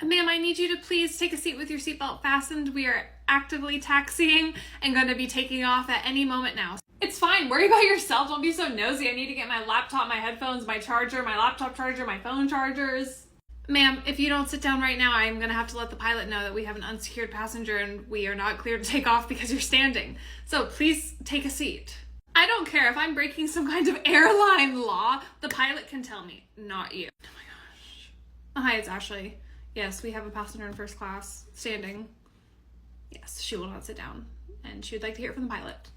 Ma'am, I need you to please take a seat with your seatbelt fastened. We are actively taxiing and going to be taking off at any moment now. It's fine. Worry about yourself. Don't be so nosy. I need to get my laptop, my headphones, my charger, my laptop charger, my phone chargers. Ma'am, if you don't sit down right now, I'm going to have to let the pilot know that we have an unsecured passenger and we are not cleared to take off because you're standing. So please take a seat. I don't care if I'm breaking some kind of airline law. The pilot can tell me, not you. Oh my gosh. Hi, it's Ashley. Yes, we have a passenger in first class, standing. Yes, she will not sit down, and she would like to hear it from the pilot.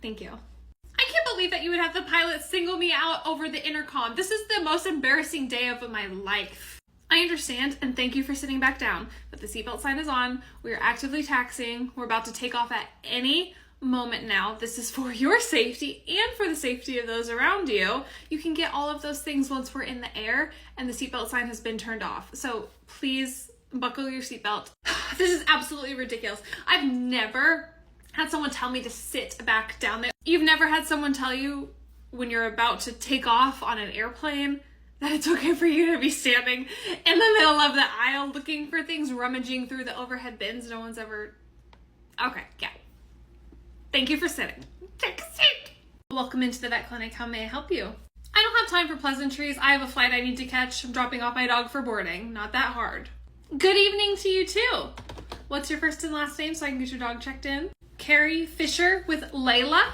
Thank you. I can't believe that you would have the pilot single me out over the intercom. This is the most embarrassing day of my life. I understand, and thank you for sitting back down, but the seatbelt sign is on. We are actively taxiing. We're about to take off at any moment now. This is for your safety and for the safety of those around you. You can get all of those things once we're in the air and the seatbelt sign has been turned off. So please buckle your seatbelt. This is absolutely ridiculous. I've never had someone tell me to sit back down there. You've never had someone tell you when you're about to take off on an airplane that it's okay for you to be standing in the middle of the aisle looking for things, rummaging through the overhead bins. No one's ever... Okay, yeah. Thank you for sitting. Take a seat. Welcome into the vet clinic. How may I help you? I don't have time for pleasantries. I have a flight I need to catch. I'm dropping off my dog for boarding. Not that hard. Good evening to you too. What's your first and last name so I can get your dog checked in? Carrie Fisher with Layla.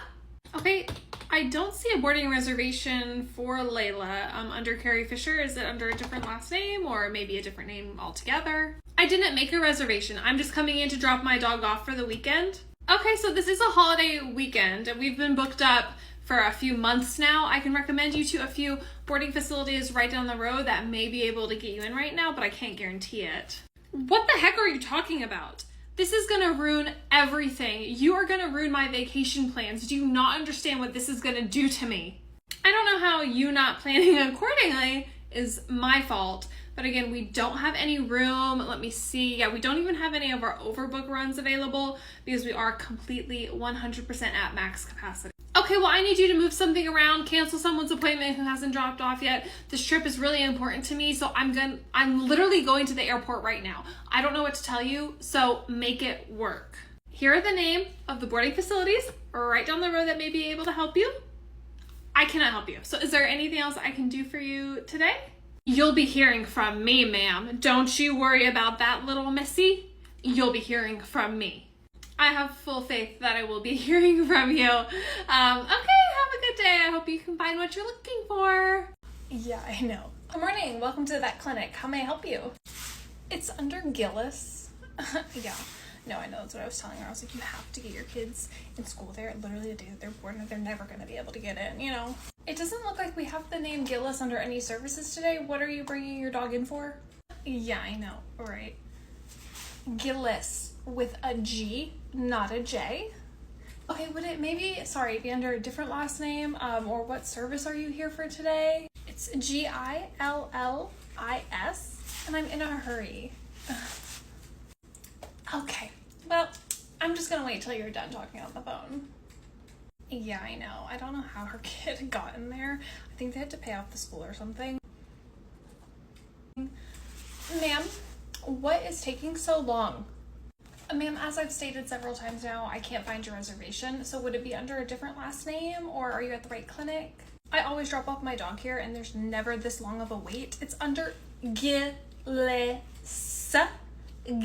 Okay, I don't see a boarding reservation for Layla under Carrie Fisher. Is it under a different last name or maybe a different name altogether? I didn't make a reservation. I'm just coming in to drop my dog off for the weekend. Okay, so this is a holiday weekend and we've been booked up for a few months now. I can recommend you to a few boarding facilities right down the road that may be able to get you in right now, but I can't guarantee it. What the heck are you talking about? This is gonna ruin everything. You are gonna ruin my vacation plans. Do you not understand what this is gonna do to me? I don't know how you not planning accordingly is my fault. But again, we don't have any room. Let me see. Yeah, we don't even have any of our overbook runs available because we are completely 100% at max capacity. Okay, well, I need you to move something around, cancel someone's appointment who hasn't dropped off yet. This trip is really important to me, so I'm literally going to the airport right now. I don't know what to tell you, so make it work. Here are the name of the boarding facilities right down the road that may be able to help you. I cannot help you. So is there anything else I can do for you today? You'll be hearing from me, ma'am. Don't you worry about that, little missy. You'll be hearing from me. I have full faith that I will be hearing from you. Okay, have a good day. I hope you can find what you're looking for. Yeah, I know. Good morning. Welcome to the vet clinic. How may I help you? It's under Gillis. Yeah. No, I know. That's what I was telling her. I was like, you have to get your kids in school there. Literally the day that they're born, they're never going to be able to get in, you know. It doesn't look like we have the name Gillis under any services today. What are you bringing your dog in for? Yeah, I know. All right. Gillis with a G, not a J. Okay, would it maybe, sorry, be under a different last name? Or what service are you here for today? It's Gillis, and I'm in a hurry. Okay, well, I'm just gonna wait till you're done talking on the phone. Yeah, I know. I don't know how her kid got in there. I think they had to pay off the school or something. Ma'am, what is taking so long? Ma'am, as I've stated several times now, I can't find your reservation. So would it be under a different last name or are you at the right clinic? I always drop off my dog here and there's never this long of a wait. It's under Gillis.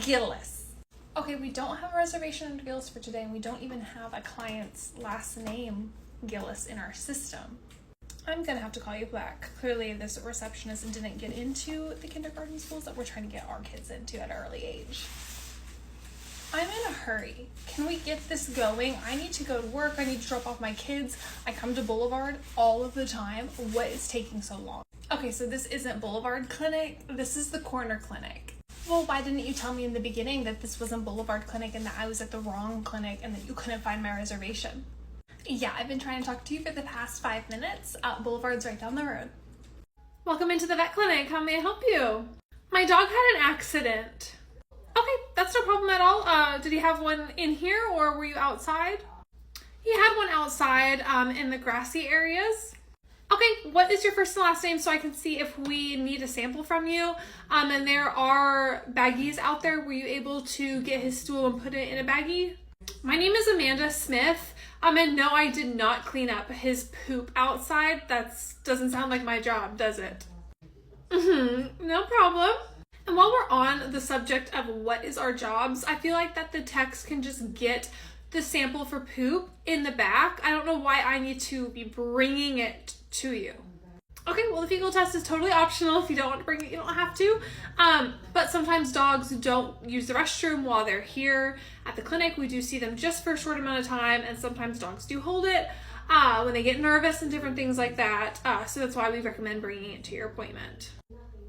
Gillis. Okay, we don't have a reservation under Gillis for today and we don't even have a client's last name Gillis in our system. I'm gonna have to call you back. Clearly this receptionist didn't get into the kindergarten schools that we're trying to get our kids into at an early age. I'm in a hurry. Can we get this going? I need to go to work. I need to drop off my kids. I come to Boulevard all of the time. What is taking so long? Okay, so this isn't Boulevard Clinic. This is the corner clinic. Well, why didn't you tell me in the beginning that this wasn't Boulevard Clinic and that I was at the wrong clinic and that you couldn't find my reservation? Yeah, I've been trying to talk to you for the past 5 minutes. Boulevard's right down the road. Welcome into the vet clinic. How may I help you? My dog had an accident. Okay, that's no problem at all. Did he have one in here or were you outside? He had one outside in the grassy areas. Okay, what is your first and last name so I can see if we need a sample from you? And there are baggies out there. Were you able to get his stool and put it in a baggie? My name is Amanda Smith. And no, I did not clean up his poop outside. That doesn't sound like my job, does it? No problem. And while we're on the subject of what is our jobs, I feel like that the techs can just get the sample for poop in the back. I don't know why I need to be bringing it to you. Okay, well, the fecal test is totally optional. If you don't want to bring it, you don't have to. But sometimes dogs don't use the restroom while they're here at the clinic. We do see them just for a short amount of time, and sometimes dogs do hold it when they get nervous and different things like that. So that's why we recommend bringing it to your appointment.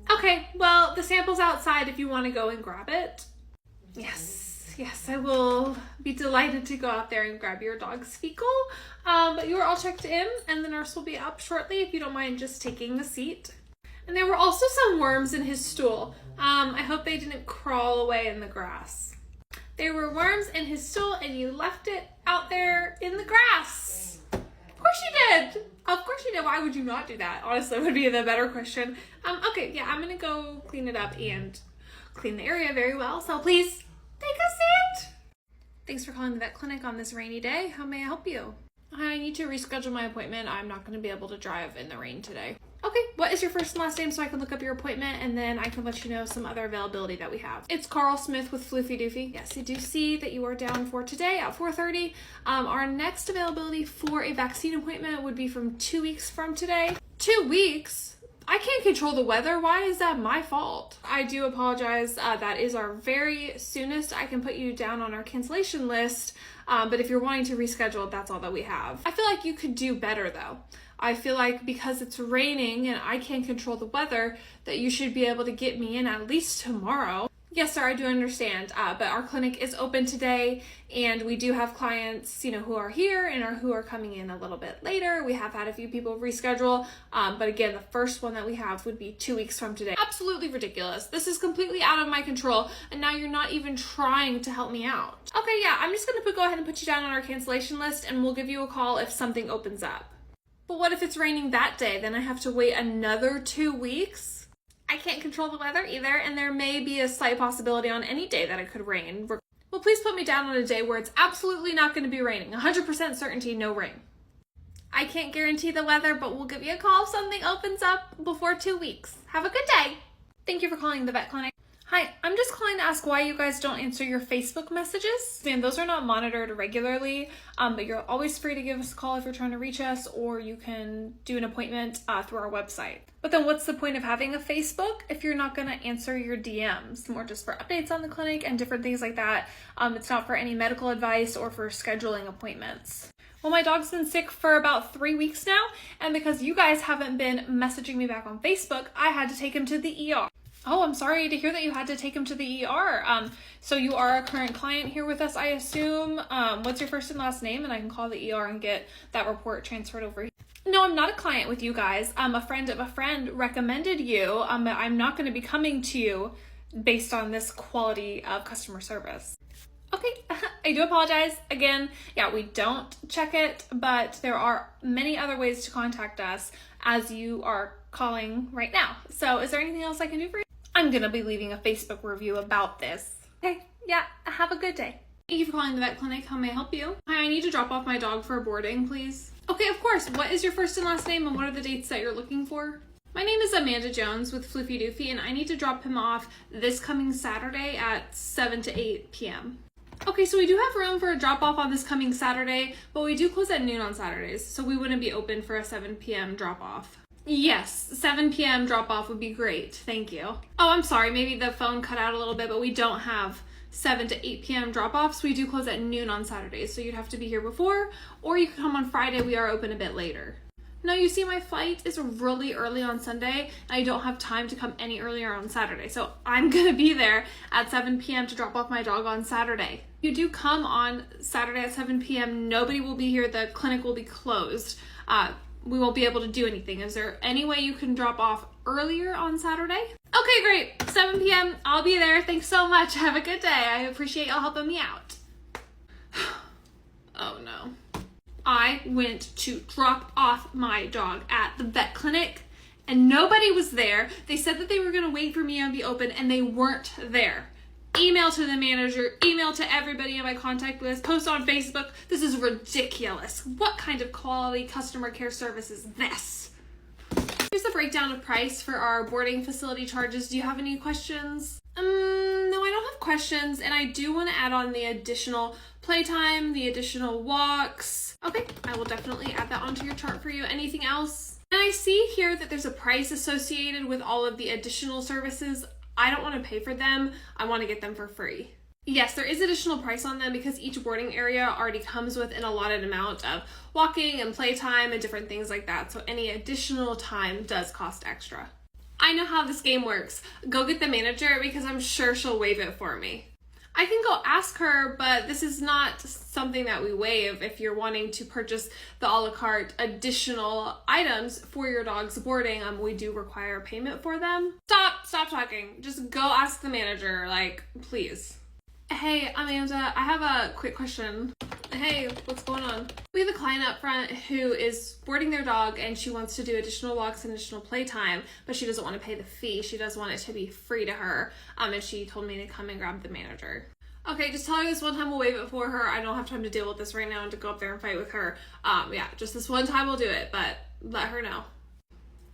Okay, well, the sample's outside if you want to go and grab it. Yes, I will be delighted to go out there and grab your dog's fecal. But you are all checked in, and the nurse will be up shortly if you don't mind just taking the seat. And there were also some worms in his stool. I hope they didn't crawl away in the grass. There were worms in his stool, and you left it out there in the grass. Of course you did. Of course you did. Why would you not do that? Honestly, would be the better question. Okay, yeah, I'm gonna go clean it up and clean the area very well. So please take a seat. Thanks for calling the vet clinic on this rainy day. How may I help you? I need to reschedule my appointment. I'm not going to be able to drive in the rain today. Okay, what is your first and last name so I can look up your appointment, and then I can let you know some other availability that we have. It's Carl Smith with Floofy Doofy. Yes, I do see that you are down for today at 4:30. Our next availability for a vaccine appointment would be from 2 weeks from today. 2 weeks? I can't control the weather. Why is that my fault? I do apologize. That is our very soonest. I can put you down on our cancellation list. But if you're wanting to reschedule, that's all that we have. I feel like you could do better though. I feel like because it's raining and I can't control the weather, that you should be able to get me in at least tomorrow. Yes, sir, I do understand, but our clinic is open today, and we do have clients, who are here and who are coming in a little bit later. We have had a few people reschedule, but again, the first one that we have would be 2 weeks from today. Absolutely ridiculous. This is completely out of my control, and now you're not even trying to help me out. Okay, yeah, I'm just gonna go ahead and put you down on our cancellation list, and we'll give you a call if something opens up. But what if it's raining that day? Then I have to wait another 2 weeks? I can't control the weather either, and there may be a slight possibility on any day that it could rain. Well, please put me down on a day where it's absolutely not going to be raining. 100% certainty, no rain. I can't guarantee the weather, but we'll give you a call if something opens up before 2 weeks. Have a good day. Thank you for calling the vet clinic. Hi, I'm just calling to ask why you guys don't answer your Facebook messages. Man, those are not monitored regularly, but you're always free to give us a call if you're trying to reach us, or you can do an appointment through our website. But then what's the point of having a Facebook if you're not going to answer your DMs? More just for updates on the clinic and different things like that. It's not for any medical advice or for scheduling appointments. Well, my dog's been sick for about 3 weeks now, and because you guys haven't been messaging me back on Facebook, I had to take him to the ER. Oh, I'm sorry to hear that you had to take him to the ER. So you are a current client here with us, I assume. What's your first and last name? And I can call the ER and get that report transferred over here. No, I'm not a client with you guys. A friend of a friend recommended you. I'm not going to be coming to you based on this quality of customer service. Okay, I do apologize. Again, yeah, we don't check it, but there are many other ways to contact us as you are calling right now. So is there anything else I can do for you? I'm going to be leaving a Facebook review about this. Okay, yeah, have a good day. Thank you for calling the vet clinic. How may I help you? Hi, I need to drop off my dog for boarding, please. Okay, of course. What is your first and last name, and what are the dates that you're looking for? My name is Amanda Jones with Floofy Doofy, and I need to drop him off this coming Saturday at 7 to 8 p.m. Okay, so we do have room for a drop-off on this coming Saturday, but we do close at noon on Saturdays, so we wouldn't be open for a 7 p.m. drop-off. Yes, 7 p.m. drop-off would be great. Thank you. Oh, I'm sorry. Maybe the phone cut out a little bit, but we don't have 7 to 8 p.m. drop-offs. We do close at noon on Saturdays, so you'd have to be here before, or you can come on Friday. We are open a bit later. No, you see, my flight is really early on Sunday, and I don't have time to come any earlier on Saturday, so I'm going to be there at 7 p.m. to drop off my dog on Saturday. If you do come on Saturday at 7 p.m., nobody will be here. The clinic will be closed. We won't be able to do anything. Is there any way you can drop off earlier on Saturday? Okay, great. 7 p.m. I'll be there. Thanks so much. Have a good day. I appreciate y'all helping me out. Oh no. I went to drop off my dog at the vet clinic and nobody was there. They said that they were gonna wait for me and be open and they weren't there. Email to the manager, email to everybody on my contact list, post on Facebook. This is ridiculous. What kind of quality customer care service is this? Here's the breakdown of price for our boarding facility charges. Do you have any questions? No, I don't have questions, and I do want to add on the additional playtime, the additional walks. Okay, I will definitely add that onto your chart for you. Anything else? And I see here that there's a price associated with all of the additional services. I don't want to pay for them. I want to get them for free. Yes, there is additional price on them because each boarding area already comes with an allotted amount of walking and playtime and different things like that. So any additional time does cost extra. I know how this game works. Go get the manager because I'm sure she'll waive it for me. I can go ask her, but this is not something that we waive if you're wanting to purchase the a la carte additional items for your dog's boarding. We do require payment for them. Stop talking. Just go ask the manager, like, please. Hey, Amanda, I have a quick question. Hey, what's going on? We have a client up front who is boarding their dog and she wants to do additional walks and additional playtime, but she doesn't want to pay the fee. She does want it to be free to her. And she told me to come and grab the manager. Okay, just tell her this one time we'll waive it for her. I don't have time to deal with this right now and to go up there and fight with her. Yeah, just this one time we'll do it, but let her know.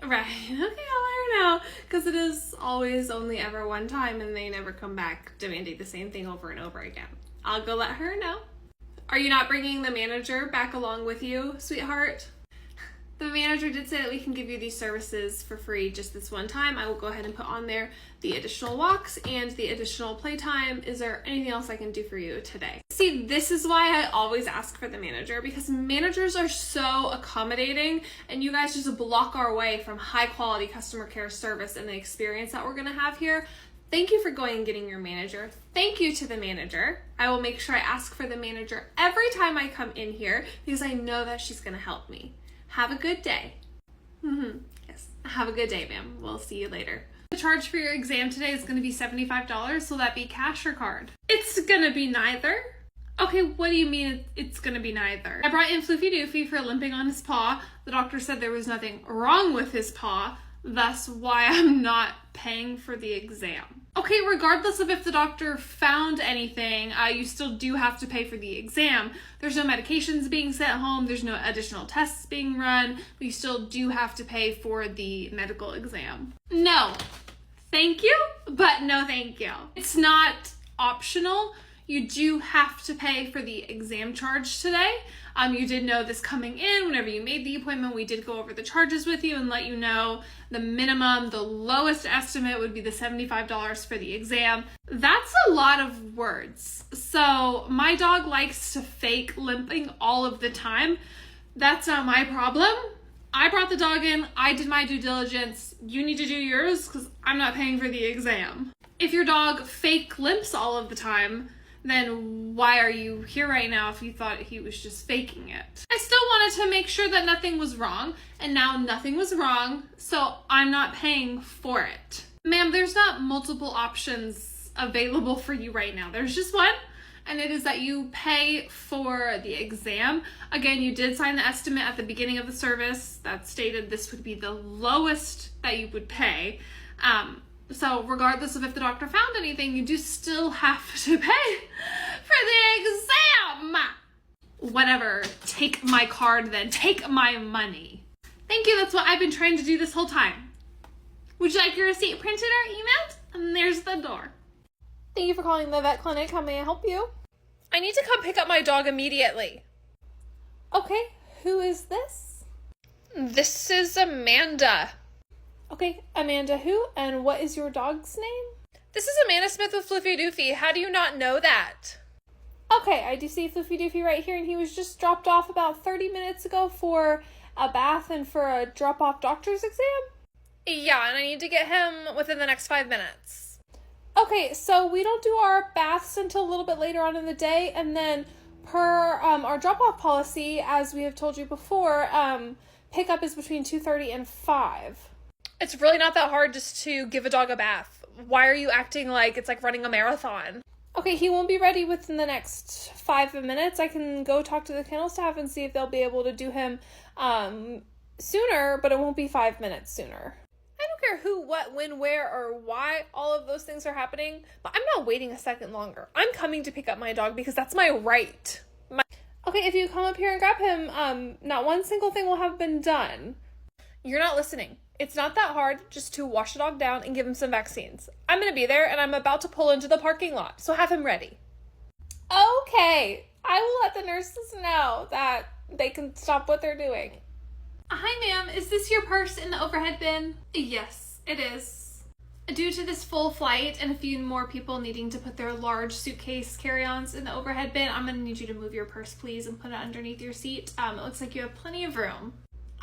Right, okay, I'll let her know, because it is always only ever one time and they never come back demanding the same thing over and over again. I'll go let her know. Are you not bringing the manager back along with you, sweetheart? The manager did say that we can give you these services for free just this one time. I will go ahead and put on there the additional walks and the additional playtime. Is there anything else I can do for you today? See, this is why I always ask for the manager, because managers are so accommodating and you guys just block our way from high quality customer care service and the experience that we're gonna have here. Thank you for going and getting your manager. Thank you to the manager. I will make sure I ask for the manager every time I come in here because I know that she's gonna help me. Have a good day. Yes, have a good day, ma'am. We'll see you later. The charge for your exam today is going to be $75. Will that be cash or card? It's going to be neither. Okay, what do you mean it's going to be neither? I brought in Floofy Doofy for limping on his paw. The doctor said there was nothing wrong with his paw. That's why I'm not paying for the exam. Okay, regardless of if the doctor found anything, you still do have to pay for the exam. There's no medications being sent home, there's no additional tests being run, but you still do have to pay for the medical exam. No, thank you, but no thank you. It's not optional. You do have to pay for the exam charge today. You did know this coming in. Whenever you made the appointment, we did go over the charges with you and let you know the minimum, the lowest estimate would be the $75 for the exam. That's a lot of words. So my dog likes to fake limping all of the time. That's not my problem. I brought the dog in. I did my due diligence. You need to do yours because I'm not paying for the exam. If your dog fake limps all of the time, then why are you here right now if you thought he was just faking it? I still wanted to make sure that nothing was wrong, and now nothing was wrong, so I'm not paying for it. Ma'am, there's not multiple options available for you right now. There's just one, and it is that you pay for the exam. Again, you did sign the estimate at the beginning of the service that stated this would be the lowest that you would pay. So regardless of if the doctor found anything, you do still have to pay for the exam. Whatever, take my card then, take my money. Thank you, that's what I've been trying to do this whole time. Would you like your receipt printed or emailed? And there's the door. Thank you for calling the vet clinic. How may I help you? I need to come pick up my dog immediately. Okay, who is this? This is Amanda. Okay, Amanda who? And what is your dog's name? This is Amanda Smith with Floofy Doofy. How do you not know that? Okay, I do see Floofy Doofy right here, and he was just dropped off about 30 minutes ago for a bath and for a drop-off doctor's exam? Yeah, and I need to get him within the next 5 minutes. Okay, so we don't do our baths until a little bit later on in the day, and then per our drop-off policy, as we have told you before, pickup is between 2:30 and 5. It's really not that hard just to give a dog a bath. Why are you acting like it's like running a marathon? Okay, he won't be ready within the next 5 minutes. I can go talk to the kennel staff and see if they'll be able to do him sooner, but it won't be 5 minutes sooner. I don't care who, what, when, where, or why all of those things are happening, but I'm not waiting a second longer. I'm coming to pick up my dog because that's my right. Okay, if you come up here and grab him, not one single thing will have been done. You're not listening. It's not that hard just to wash the dog down and give him some vaccines. I'm going to be there and I'm about to pull into the parking lot, so have him ready. Okay, I will let the nurses know that they can stop what they're doing. Hi, ma'am. Is this your purse in the overhead bin? Yes, it is. Due to this full flight and a few more people needing to put their large suitcase carry-ons in the overhead bin, I'm going to need you to move your purse, please, and put it underneath your seat. It looks like you have plenty of room.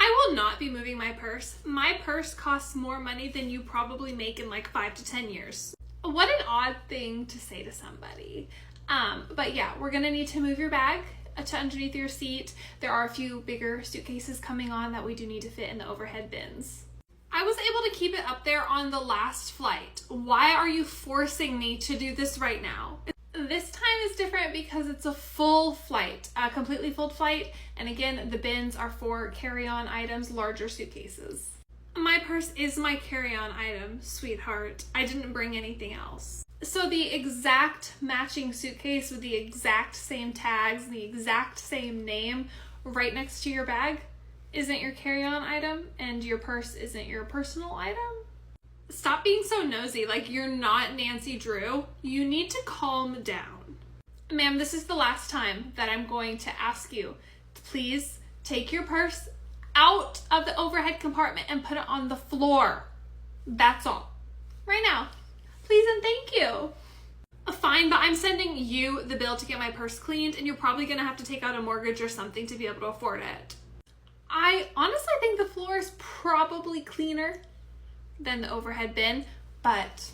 I will not be moving my purse. My purse costs more money than you probably make in like 5 to 10 years. What an odd thing to say to somebody. But yeah, we're going to need to move your bag to underneath your seat. There are a few bigger suitcases coming on that we do need to fit in the overhead bins. I was able to keep it up there on the last flight. Why are you forcing me to do this right now? This time is different because it's a full flight, a completely full flight. And again, the bins are for carry-on items, larger suitcases. My purse is my carry-on item, sweetheart. I didn't bring anything else. So the exact matching suitcase with the exact same tags and the exact same name right next to your bag isn't your carry-on item, and your purse isn't your personal item? Stop being so nosy, like you're not Nancy Drew. You need to calm down. Ma'am, this is the last time that I'm going to ask you to please take your purse out of the overhead compartment and put it on the floor. That's all. Right now. Please and thank you. Fine, but I'm sending you the bill to get my purse cleaned, and you're probably gonna have to take out a mortgage or something to be able to afford it. I honestly think the floor is probably cleaner than the overhead bin, but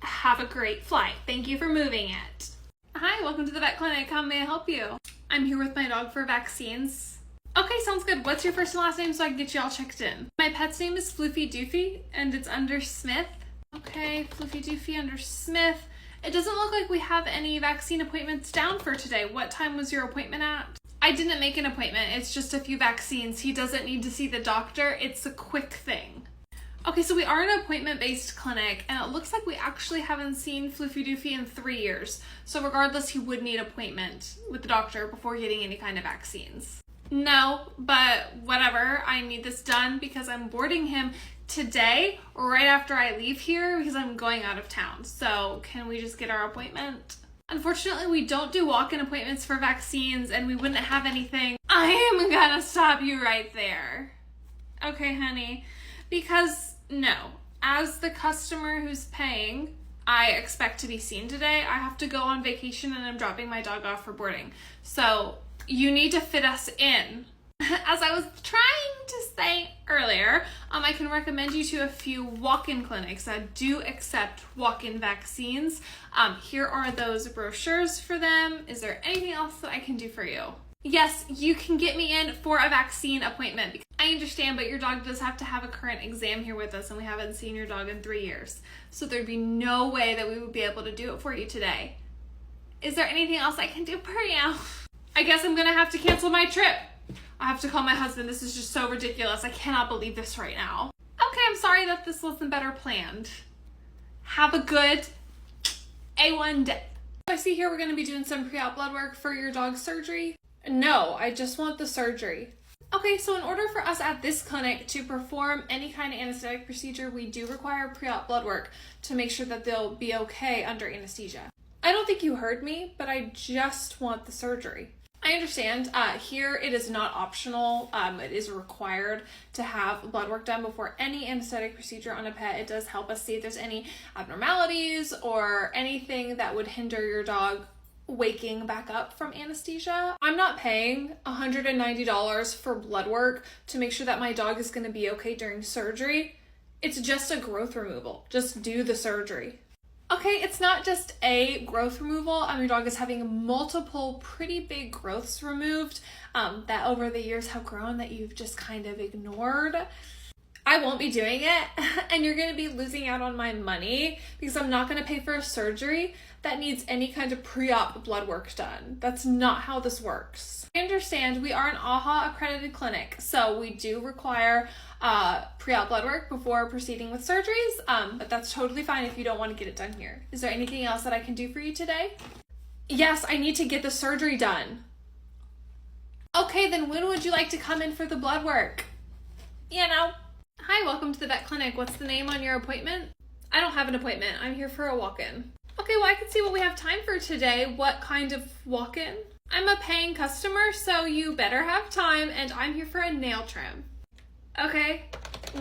have a great flight. Thank you for moving it. Hi, welcome to the vet clinic. How may I help you? I'm here with my dog for vaccines. Okay, sounds good. What's your first and last name so I can get you all checked in? My pet's name is Floofydoofyy, and it's under Smith. Okay, Floofydoofyy under Smith. It doesn't look like we have any vaccine appointments down for today. What time was your appointment at? I didn't make an appointment. It's just a few vaccines. He doesn't need to see the doctor. It's a quick thing. Okay, so we are an appointment-based clinic, and it looks like we actually haven't seen Floofydoofyy in 3 years. So regardless, he would need an appointment with the doctor before getting any kind of vaccines. No, but whatever. I need this done because I'm boarding him today, right after I leave here, because I'm going out of town. So can we just get our appointment? Unfortunately, we don't do walk-in appointments for vaccines, and we wouldn't have anything. I am gonna stop you right there. Okay, honey. Because, no, as the customer who's paying, I expect to be seen today. I have to go on vacation, and I'm dropping my dog off for boarding. So you need to fit us in. As I was trying to say earlier, I can recommend you to a few walk-in clinics that do accept walk-in vaccines. Here are those brochures for them. Is there anything else that I can do for you? Yes, you can get me in for a vaccine appointment. I understand, but your dog does have to have a current exam here with us, and we haven't seen your dog in 3 years. So there'd be no way that we would be able to do it for you today. Is there anything else I can do for you? I guess I'm gonna have to cancel my trip. I have to call my husband. This is just so ridiculous. I cannot believe this right now. Okay, I'm sorry that this wasn't better planned. Have a good A1 day. I see here we're going to be doing some pre-op blood work for your dog's surgery. No, I just want the surgery. Okay, so in order for us at this clinic to perform any kind of anesthetic procedure, we do require pre-op blood work to make sure that they'll be okay under anesthesia. I don't think you heard me, but I just want the surgery. I understand. Here it is not optional. It is required to have blood work done before any anesthetic procedure on a pet. It does help us see if there's any abnormalities or anything that would hinder your dog waking back up from anesthesia. I'm not paying $190 for blood work to make sure that my dog is going to be okay during surgery. It's just a growth removal. Just do the surgery. Okay, it's not just a growth removal. Your dog is having multiple pretty big growths removed that over the years have grown that you've just kind of ignored. I won't be doing it, and you're gonna be losing out on my money because I'm not gonna pay for a surgery that needs any kind of pre-op blood work done. That's not how this works. I understand we are an AHA accredited clinic, so we do require pre-op blood work before proceeding with surgeries, but that's totally fine if you don't want to get it done here. Is there anything else that I can do for you today? Yes, I need to get the surgery done. Okay, then when would you like to come in for the blood work? You know. Hi, welcome to the vet clinic. What's the name on your appointment? I don't have an appointment. I'm here for a walk-in. Okay, well, I can see what we have time for today. What kind of walk-in? I'm a paying customer, so you better have time, and I'm here for a nail trim. Okay,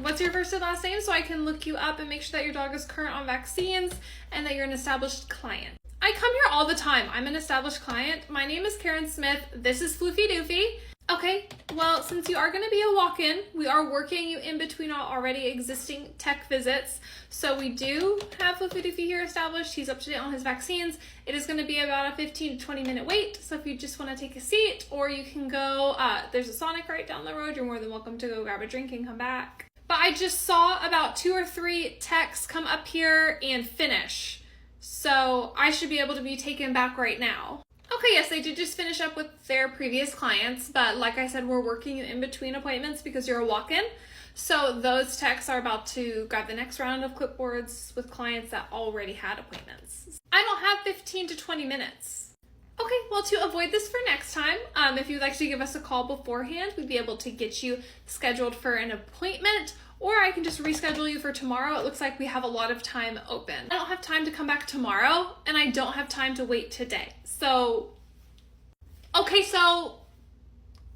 what's your first and last name so I can look you up and make sure that your dog is current on vaccines and that you're an established client? I come here all the time. I'm an established client. My name is Karen Smith. This is Floofy Doofy. Okay, well, since you are going to be a walk-in, we are working you in between our already existing tech visits. So we do have Floofy Doofy here established. He's up to date on his vaccines. It is going to be about a 15 to 20 minute wait. So if you just want to take a seat, or you can go, there's a Sonic right down the road. You're more than welcome to go grab a drink and come back. But I just saw about 2 or 3 techs come up here and finish. So I should be able to be taken back right now. Okay, yes, they did just finish up with their previous clients, but like I said, we're working you in between appointments because you're a walk-in. So those techs are about to grab the next round of clipboards with clients that already had appointments. I don't have 15 to 20 minutes. Okay, well, to avoid this for next time, if you'd like to give us a call beforehand, we'd be able to get you scheduled for an appointment, or I can just reschedule you for tomorrow. It looks like we have a lot of time open. I don't have time to come back tomorrow, and I don't have time to wait today. So, okay, so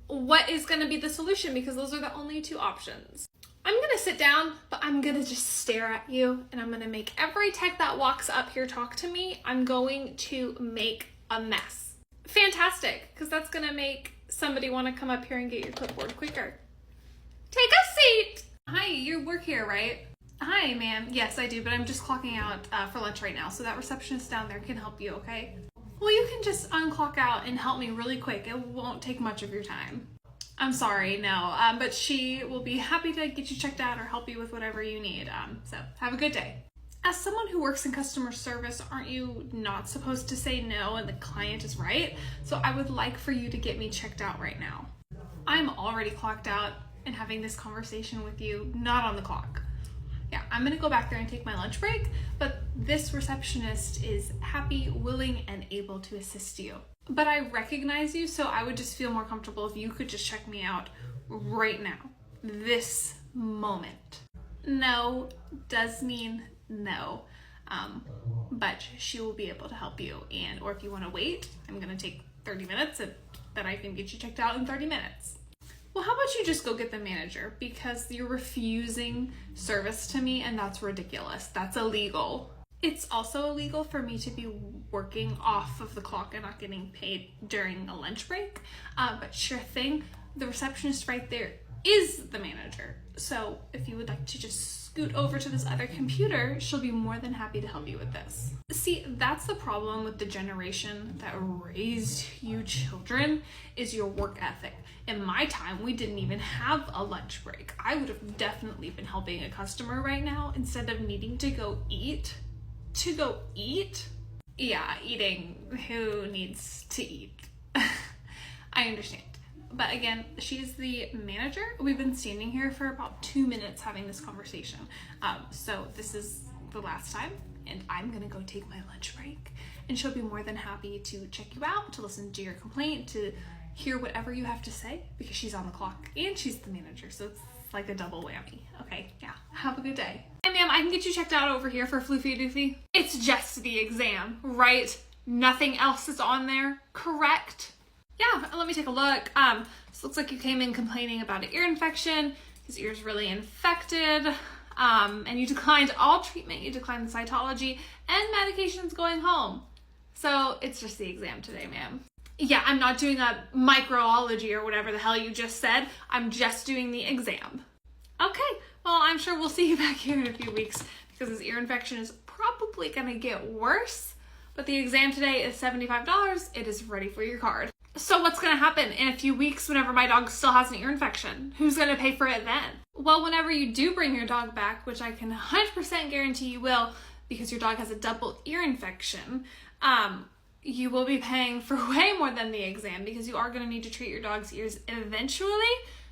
what is going to be the solution? Because those are the only 2 options. I'm going to sit down, but I'm going to just stare at you, and I'm going to make every tech that walks up here talk to me. I'm going to make a mess. Fantastic, because that's going to make somebody want to come up here and get your clipboard quicker. Take a seat. Hi, you work here, right? Hi, ma'am. Yes, I do, but I'm just clocking out for lunch right now, so that receptionist down there can help you, okay? Well, you can just unclock out and help me really quick. It won't take much of your time. I'm sorry, no, but she will be happy to get you checked out or help you with whatever you need. So have a good day. As someone who works in customer service, aren't you not supposed to say no and the client is right? So I would like for you to get me checked out right now. I'm already clocked out and having this conversation with you, not on the clock. Yeah, I'm gonna go back there and take my lunch break, but this receptionist is happy, willing, and able to assist you. But I recognize you, so I would just feel more comfortable if you could just check me out right now, this moment. No does mean no, but she will be able to help you. Or if you wanna wait, I'm gonna take 30 minutes and then I can get you checked out in 30 minutes. Well, how about you just go get the manager, because you're refusing service to me and that's ridiculous. That's illegal. It's also illegal for me to be working off of the clock and not getting paid during a lunch break. But sure thing, the receptionist right there is the manager. So if you would like to just scoot over to this other computer, she'll be more than happy to help you with this. See, that's the problem with the generation that raised you children, is your work ethic. In my time, we didn't even have a lunch break. I would have definitely been helping a customer right now instead of needing to go eat. To go eat? Yeah, eating. Who needs to eat? I understand. But again, she's the manager. We've been standing here for about 2 minutes having this conversation. So this is the last time, and I'm gonna go take my lunch break, and she'll be more than happy to check you out, to listen to your complaint, to hear whatever you have to say, because she's on the clock and she's the manager. So it's like a double whammy. Okay, yeah, have a good day. Hey ma'am, I can get you checked out over here for Floofy Doofy. It's just the exam, right? Nothing else is on there, correct? Yeah, let me take a look. This looks like you came in complaining about an ear infection. His ear's really infected. And you declined all treatment. You declined the cytology and medications going home. So it's just the exam today, ma'am. Yeah, I'm not doing a microology or whatever the hell you just said. I'm just doing the exam. Okay, well, I'm sure we'll see you back here in a few weeks because his ear infection is probably gonna get worse. But the exam today is $75. It is ready for your card. So what's going to happen in a few weeks whenever my dog still has an ear infection? Who's going to pay for it then? Well, whenever you do bring your dog back, which I can 100% guarantee you will, because your dog has a double ear infection, you will be paying for way more than the exam, because you are going to need to treat your dog's ears eventually.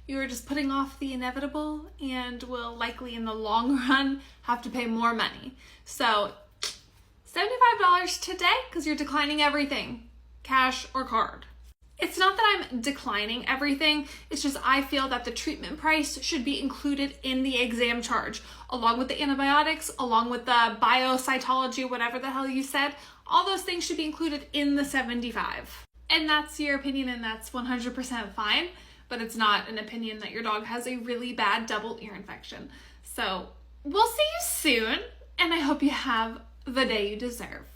You are just putting off the inevitable and will likely in the long run have to pay more money. So $75 today because you're declining everything, cash or card. It's not that I'm declining everything, it's just I feel that the treatment price should be included in the exam charge, along with the antibiotics, along with the biocytology, whatever the hell you said. All those things should be included in the $75. And that's your opinion, and that's 100% fine, but it's not an opinion that your dog has a really bad double ear infection. So we'll see you soon, and I hope you have the day you deserve.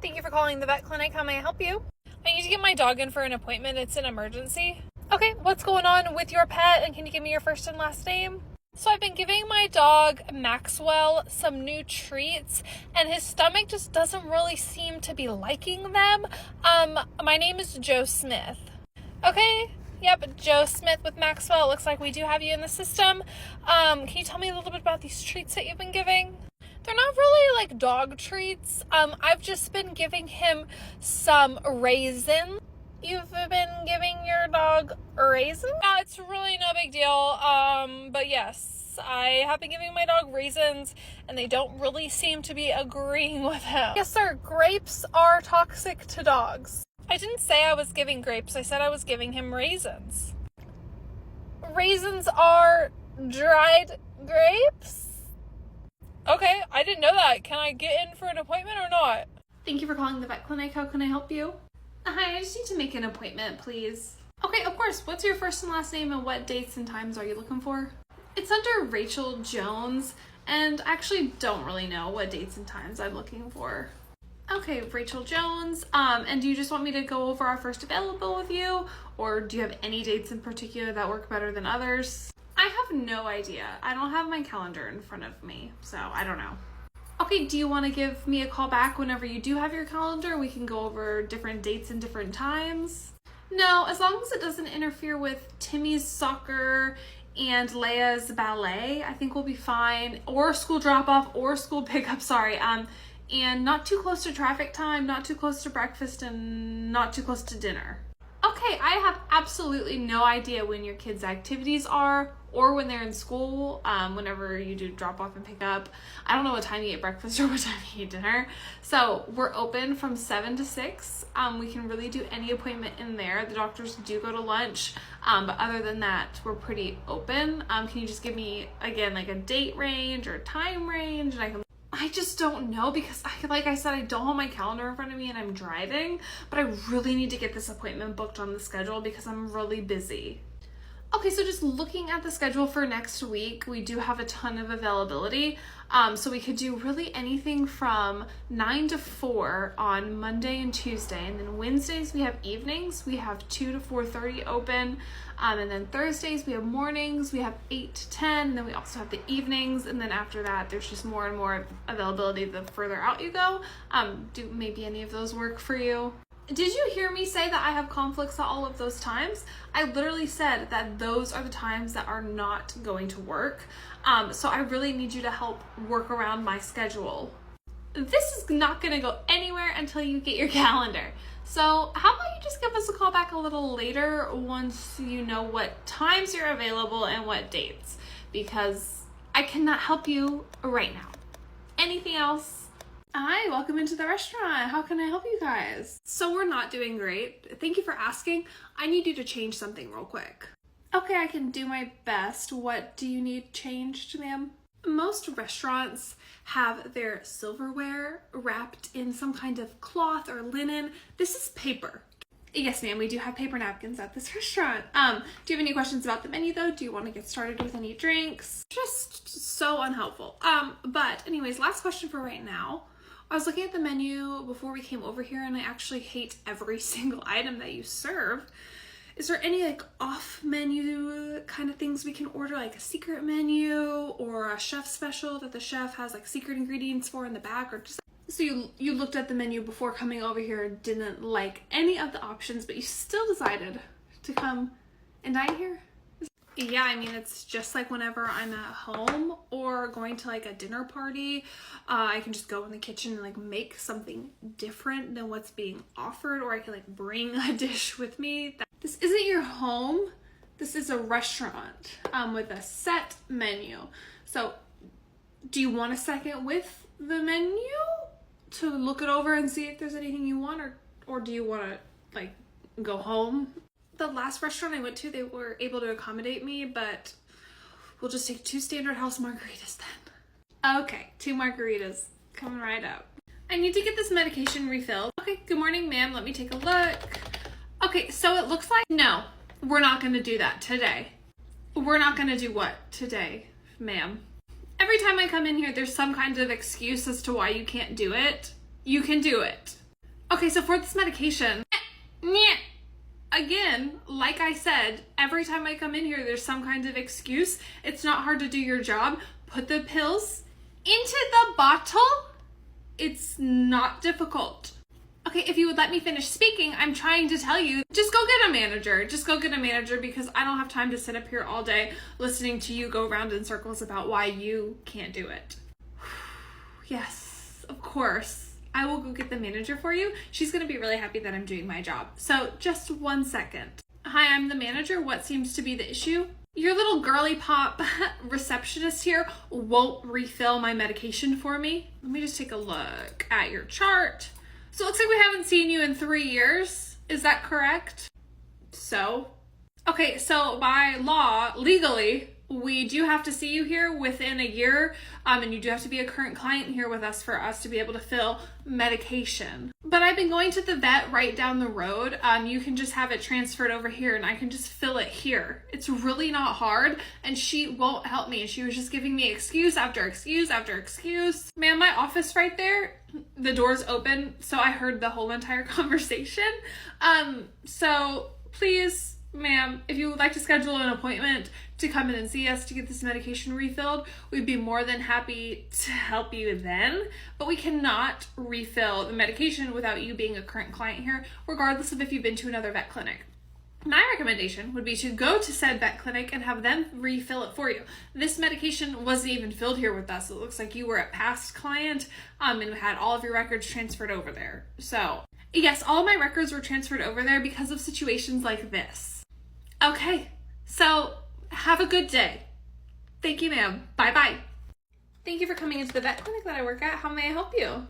Thank you for calling the vet clinic. How may I help you? I need to get my dog in for an appointment. It's an emergency. Okay, what's going on with your pet, and can you give me your first and last name? So I've been giving my dog Maxwell some new treats, and his stomach just doesn't really seem to be liking them. My name is Joe Smith. Okay, yep, Joe Smith with Maxwell. It looks like we do have you in the system. Can you tell me a little bit about these treats that you've been giving? They're not really like dog treats. I've just been giving him some raisins. You've been giving your dog raisins? It's really no big deal. But yes, I have been giving my dog raisins, and they don't really seem to be agreeing with him. Yes, sir. Grapes are toxic to dogs. I didn't say I was giving grapes. I said I was giving him raisins. Raisins are dried grapes? Okay, I didn't know that. Can I get in for an appointment or not? Thank you for calling the vet clinic. How can I help you? Hi, I just need to make an appointment, please. Okay, of course. What's your first and last name, and what dates and times are you looking for? It's under Rachel Jones, and I actually don't really know what dates and times I'm looking for. Okay, Rachel Jones. And do you just want me to go over our first available with you, or do you have any dates in particular that work better than others? I have no idea. I don't have my calendar in front of me, so I don't know. Okay, do you want to give me a call back whenever you do have your calendar? We can go over different dates and different times. No, as long as it doesn't interfere with Timmy's soccer and Leia's ballet, I think we'll be fine. Or school drop-off or school pickup, sorry. And not too close to traffic time, not too close to breakfast, and not too close to dinner. Okay, I have absolutely no idea when your kids' activities are or when they're in school, whenever you do drop off and pick up. I don't know what time you eat breakfast or what time you eat dinner. So we're open from 7 to 6. We can really do any appointment in there. The doctors do go to lunch, but other than that, we're pretty open. Can you just give me, again, like a date range or time range, and I just don't know, because like I said, I don't have my calendar in front of me and I'm driving, but I really need to get this appointment booked on the schedule because I'm really busy. Okay, so just looking at the schedule for next week, we do have a ton of availability. So we could do really anything from 9 to 4 on Monday and Tuesday. And then Wednesdays we have evenings. We have 2 to 4:30 open. And then Thursdays we have mornings. We have 8 to 10. And then we also have the evenings. And then after that, there's just more and more availability the further out you go. Do maybe any of those work for you? Did you hear me say that I have conflicts at all of those times? I literally said that those are the times that are not going to work. So I really need you to help work around my schedule. This is not going to go anywhere until you get your calendar. So how about you just give us a call back a little later once you know what times you're available and what dates, because I cannot help you right now. Anything else? Hi, welcome into the restaurant. How can I help you guys? So we're not doing great. Thank you for asking. I need you to change something real quick. Okay, I can do my best. What do you need changed, ma'am? Most restaurants have their silverware wrapped in some kind of cloth or linen. This is paper. Yes, ma'am, we do have paper napkins at this restaurant. Do you have any questions about the menu though? Do you want to get started with any drinks? Just so unhelpful. But anyways, last question for right now. I was looking at the menu before we came over here, and I actually hate every single item that you serve. Is there any like off menu kind of things we can order, like a secret menu or a chef special that the chef has like secret ingredients for in the back, or just So you looked at the menu before coming over here, didn't like any of the options, but you still decided to come and dine here? Yeah, I mean, it's just like whenever I'm at home or going to like a dinner party, I can just go in the kitchen and like make something different than what's being offered, or I can like bring a dish with me. This isn't your home. This is a restaurant with a set menu. So do you want a second with the menu to look it over and see if there's anything you want, or do you want to like go home? The last restaurant I went to, they were able to accommodate me, but we'll just take 2 standard house margaritas then. Okay, 2 margaritas coming right up. I need to get this medication refilled. Okay, good morning, ma'am. Let me take a look. Okay, so it looks like, no, we're not gonna do that today. We're not gonna do what today, ma'am? Every time I come in here, there's some kind of excuse as to why you can't do it. You can do it. Okay, so for this medication, again, like I said, every time I come in here, there's some kind of excuse. It's not hard to do your job. Put the pills into the bottle. It's not difficult. Okay, if you would let me finish speaking, I'm trying to tell you, just go get a manager. Just go get a manager, because I don't have time to sit up here all day listening to you go around in circles about why you can't do it. Yes, of course. I will go get the manager for you. She's gonna be really happy that I'm doing my job. So just 1 second. Hi, I'm the manager. What seems to be the issue? Your little girly pop receptionist here won't refill my medication for me. Let me just take a look at your chart. So it looks like we haven't seen you in 3 years. Is that correct? So? Okay, so by law, legally, we do have to see you here within a year, and you do have to be a current client here with us for us to be able to fill medication. But I've been going to the vet right down the road. You can just have it transferred over here and I can just fill it here. It's really not hard, and she won't help me. She was just giving me excuse after excuse after excuse. Ma'am, my office right there, the door's open, so I heard the whole entire conversation. So please, ma'am, if you would like to schedule an appointment to come in and see us to get this medication refilled, we'd be more than happy to help you then, but we cannot refill the medication without you being a current client here, regardless of if you've been to another vet clinic. My recommendation would be to go to said vet clinic and have them refill it for you. This medication wasn't even filled here with us. It looks like you were a past client and had all of your records transferred over there. So yes, all my records were transferred over there because of situations like this. Okay, so have a good day. Thank you, ma'am. Bye-bye. Thank you for coming into the vet clinic that I work at. How may I help you?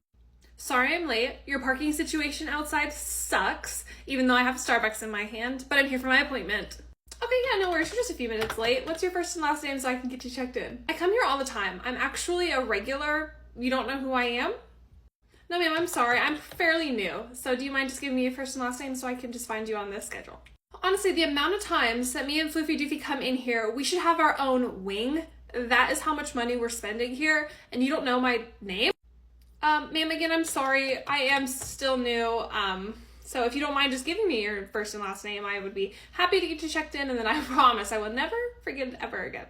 Sorry I'm late. Your parking situation outside sucks, even though I have Starbucks in my hand, but I'm here for my appointment. Okay, yeah, no worries. You're just a few minutes late. What's your first and last name so I can get you checked in? I come here all the time. I'm actually a regular. You don't know who I am? No, ma'am, I'm sorry. I'm fairly new. So do you mind just giving me your first and last name so I can just find you on this schedule? Honestly, the amount of times that me and Floofy Doofy come in here, we should have our own wing. That is how much money we're spending here, and you don't know my name? Ma'am, again, I'm sorry. I am still new. So if you don't mind just giving me your first and last name, I would be happy to get you checked in, and then I promise I will never forget it ever again.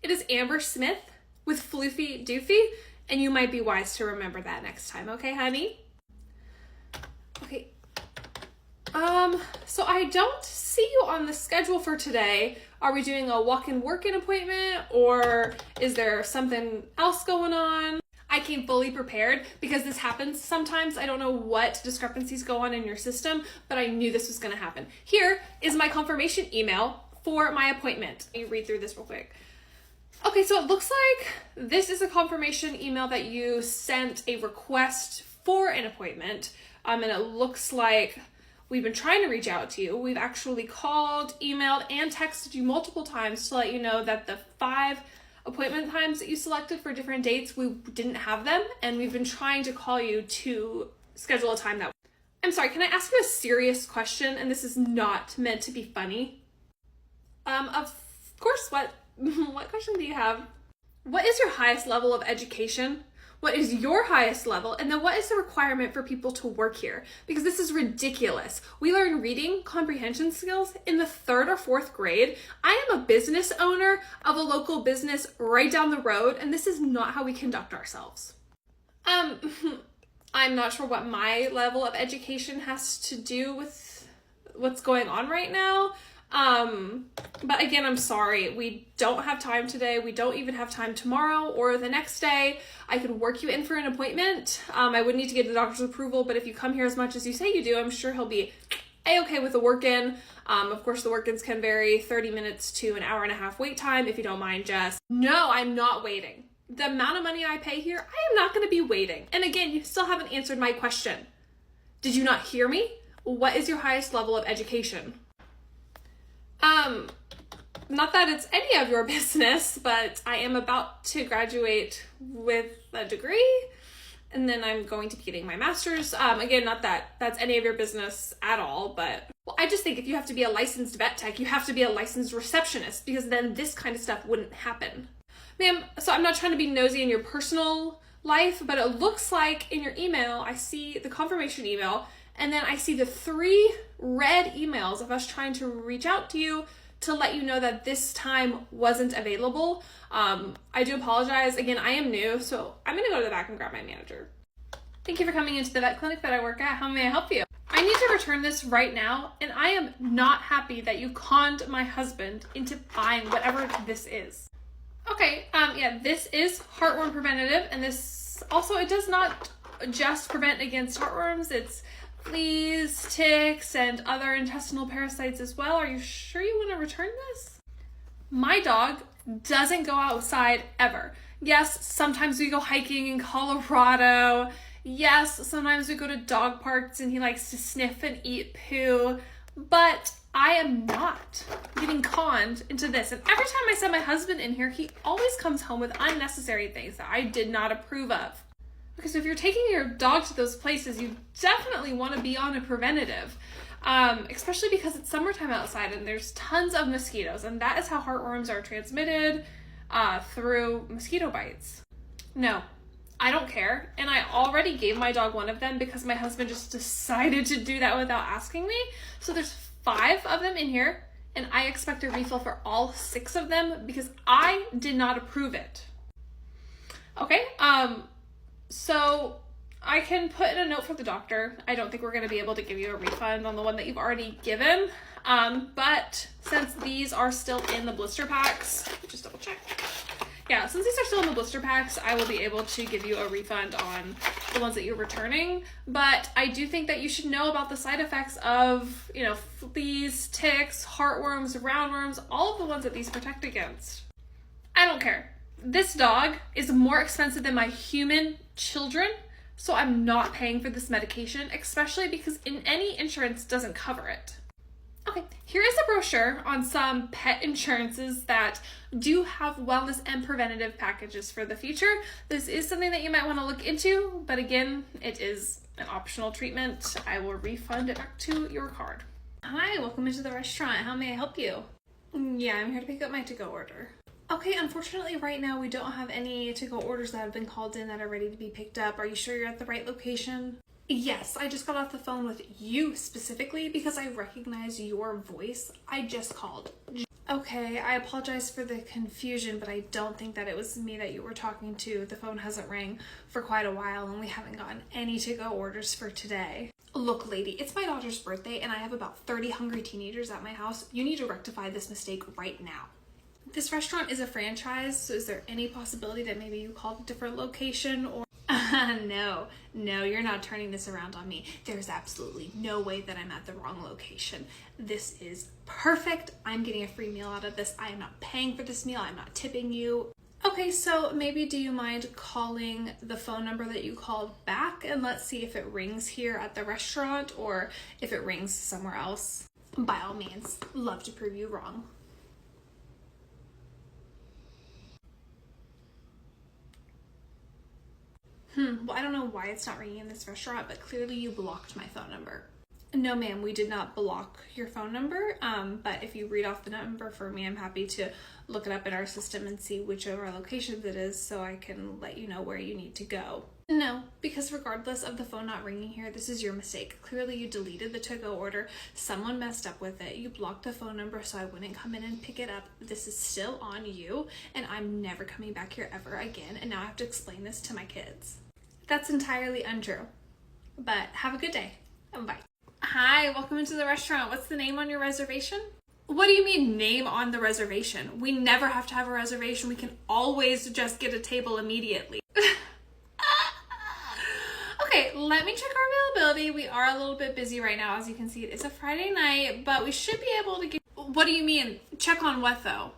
It is Amber Smith with Floofy Doofy, and you might be wise to remember that next time, okay, honey? Okay. So I don't see you on the schedule for today. Are we doing a walk-in work-in appointment, or is there something else going on? I came fully prepared because this happens sometimes. I don't know what discrepancies go on in your system, but I knew this was going to happen. Here is my confirmation email for my appointment. Let me read through this real quick. Okay, so it looks like this is a confirmation email that you sent a request for an appointment, and it looks like we've been trying to reach out to you. We've actually called, emailed, and texted you multiple times to let you know that the 5 appointment times that you selected for different dates, we didn't have them, and we've been trying to call you to schedule a time that... I'm sorry, can I ask you a serious question? And this is not meant to be funny. Of course, what question do you have? What is your highest level of education? What is your highest level? And then what is the requirement for people to work here? Because this is ridiculous. We learn reading comprehension skills in the 3rd or 4th grade. I am a business owner of a local business right down the road, and this is not how we conduct ourselves. I'm not sure what my level of education has to do with what's going on right now. But again, I'm sorry. We don't have time today. We don't even have time tomorrow or the next day. I could work you in for an appointment. I would need to get the doctor's approval, but if you come here as much as you say you do, I'm sure he'll be A-okay with the work-in. Of course, the work-ins can vary 30 minutes to an hour and a half wait time if you don't mind, Jess. No, I'm not waiting. The amount of money I pay here, I am not going to be waiting. And again, you still haven't answered my question. Did you not hear me? What is your highest level of education? Not that it's any of your business, but I am about to graduate with a degree, and then I'm going to be getting my master's. Again, not that that's any of your business at all, but well, I just think if you have to be a licensed vet tech, you have to be a licensed receptionist, because then this kind of stuff wouldn't happen. Ma'am, so I'm not trying to be nosy in your personal life, but it looks like in your email, I see the confirmation email, and then I see the 3 red emails of us trying to reach out to you to let you know that this time wasn't available. I do apologize. Again, I am new, so I'm gonna go to the back and grab my manager. Thank you for coming into the vet clinic that I work at. How may I help you? I need to return this right now, and I am not happy that you conned my husband into buying whatever this is. Okay, yeah, this is heartworm preventative, and this also, it does not just prevent against heartworms, it's fleas, ticks, and other intestinal parasites as well. Are you sure you want to return this? My dog doesn't go outside ever. Yes, sometimes we go hiking in Colorado. Yes, sometimes we go to dog parks and he likes to sniff and eat poo, but I am not getting conned into this. And every time I send my husband in here, he always comes home with unnecessary things that I did not approve of. Because if you're taking your dog to those places, you definitely want to be on a preventative, especially because it's summertime outside and there's tons of mosquitoes, and that is how heartworms are transmitted, through mosquito bites. No, I don't care, and I already gave my dog one of them because my husband just decided to do that without asking me. So there's 5 of them in here, and I expect a refill for all 6 of them because I did not approve it. Okay, so I can put in a note for the doctor. I don't think we're going to be able to give you a refund on the one that you've already given. But since these are still in the blister packs, just double check. Yeah, since these are still in the blister packs, I will be able to give you a refund on the ones that you're returning. But I do think that you should know about the side effects of, you know, fleas, ticks, heartworms, roundworms, all of the ones that these protect against. I don't care. This dog is more expensive than my human children, so I'm not paying for this medication, especially because any insurance doesn't cover it. Okay, here is a brochure on some pet insurances that do have wellness and preventative packages for the future. This is something that you might want to look into, but again, it is an optional treatment. I will refund it back to your card. Hi, welcome into the restaurant. How may I help you? Yeah, I'm here to pick up my to-go order. Okay, unfortunately right now we don't have any to-go orders that have been called in that are ready to be picked up. Are you sure you're at the right location? Yes, I just got off the phone with you specifically because I recognize your voice. I just called. Okay, I apologize for the confusion, but I don't think that it was me that you were talking to. The phone hasn't rang for quite a while and we haven't gotten any to-go orders for today. Look, lady, it's my daughter's birthday and I have about 30 hungry teenagers at my house. You need to rectify this mistake right now. This restaurant is a franchise, so is there any possibility that maybe you called a different location or... No, you're not turning this around on me. There's absolutely no way that I'm at the wrong location. This is perfect. I'm getting a free meal out of this. I am not paying for this meal. I'm not tipping you. Okay, so maybe do you mind calling the phone number that you called back and let's see if it rings here at the restaurant or if it rings somewhere else. By all means, love to prove you wrong. Well, I don't know why it's not ringing in this restaurant, but clearly you blocked my phone number. No, ma'am, we did not block your phone number, but if you read off the number for me, I'm happy to look it up in our system and see which of our locations it is so I can let you know where you need to go. No, because regardless of the phone not ringing here, this is your mistake. Clearly you deleted the to-go order, someone messed up with it, you blocked the phone number so I wouldn't come in and pick it up. This is still on you, and I'm never coming back here ever again, and now I have to explain this to my kids. That's entirely untrue. but have a good day and bye. Hi, welcome into the restaurant. What's the name on your reservation? What do you mean name on the reservation? We never have to have a reservation. We can always just get a table immediately. Okay, let me check our availability. We are a little bit busy right now. As you can see, it's a Friday night, but we should be able to get... What do you mean? Check on what though?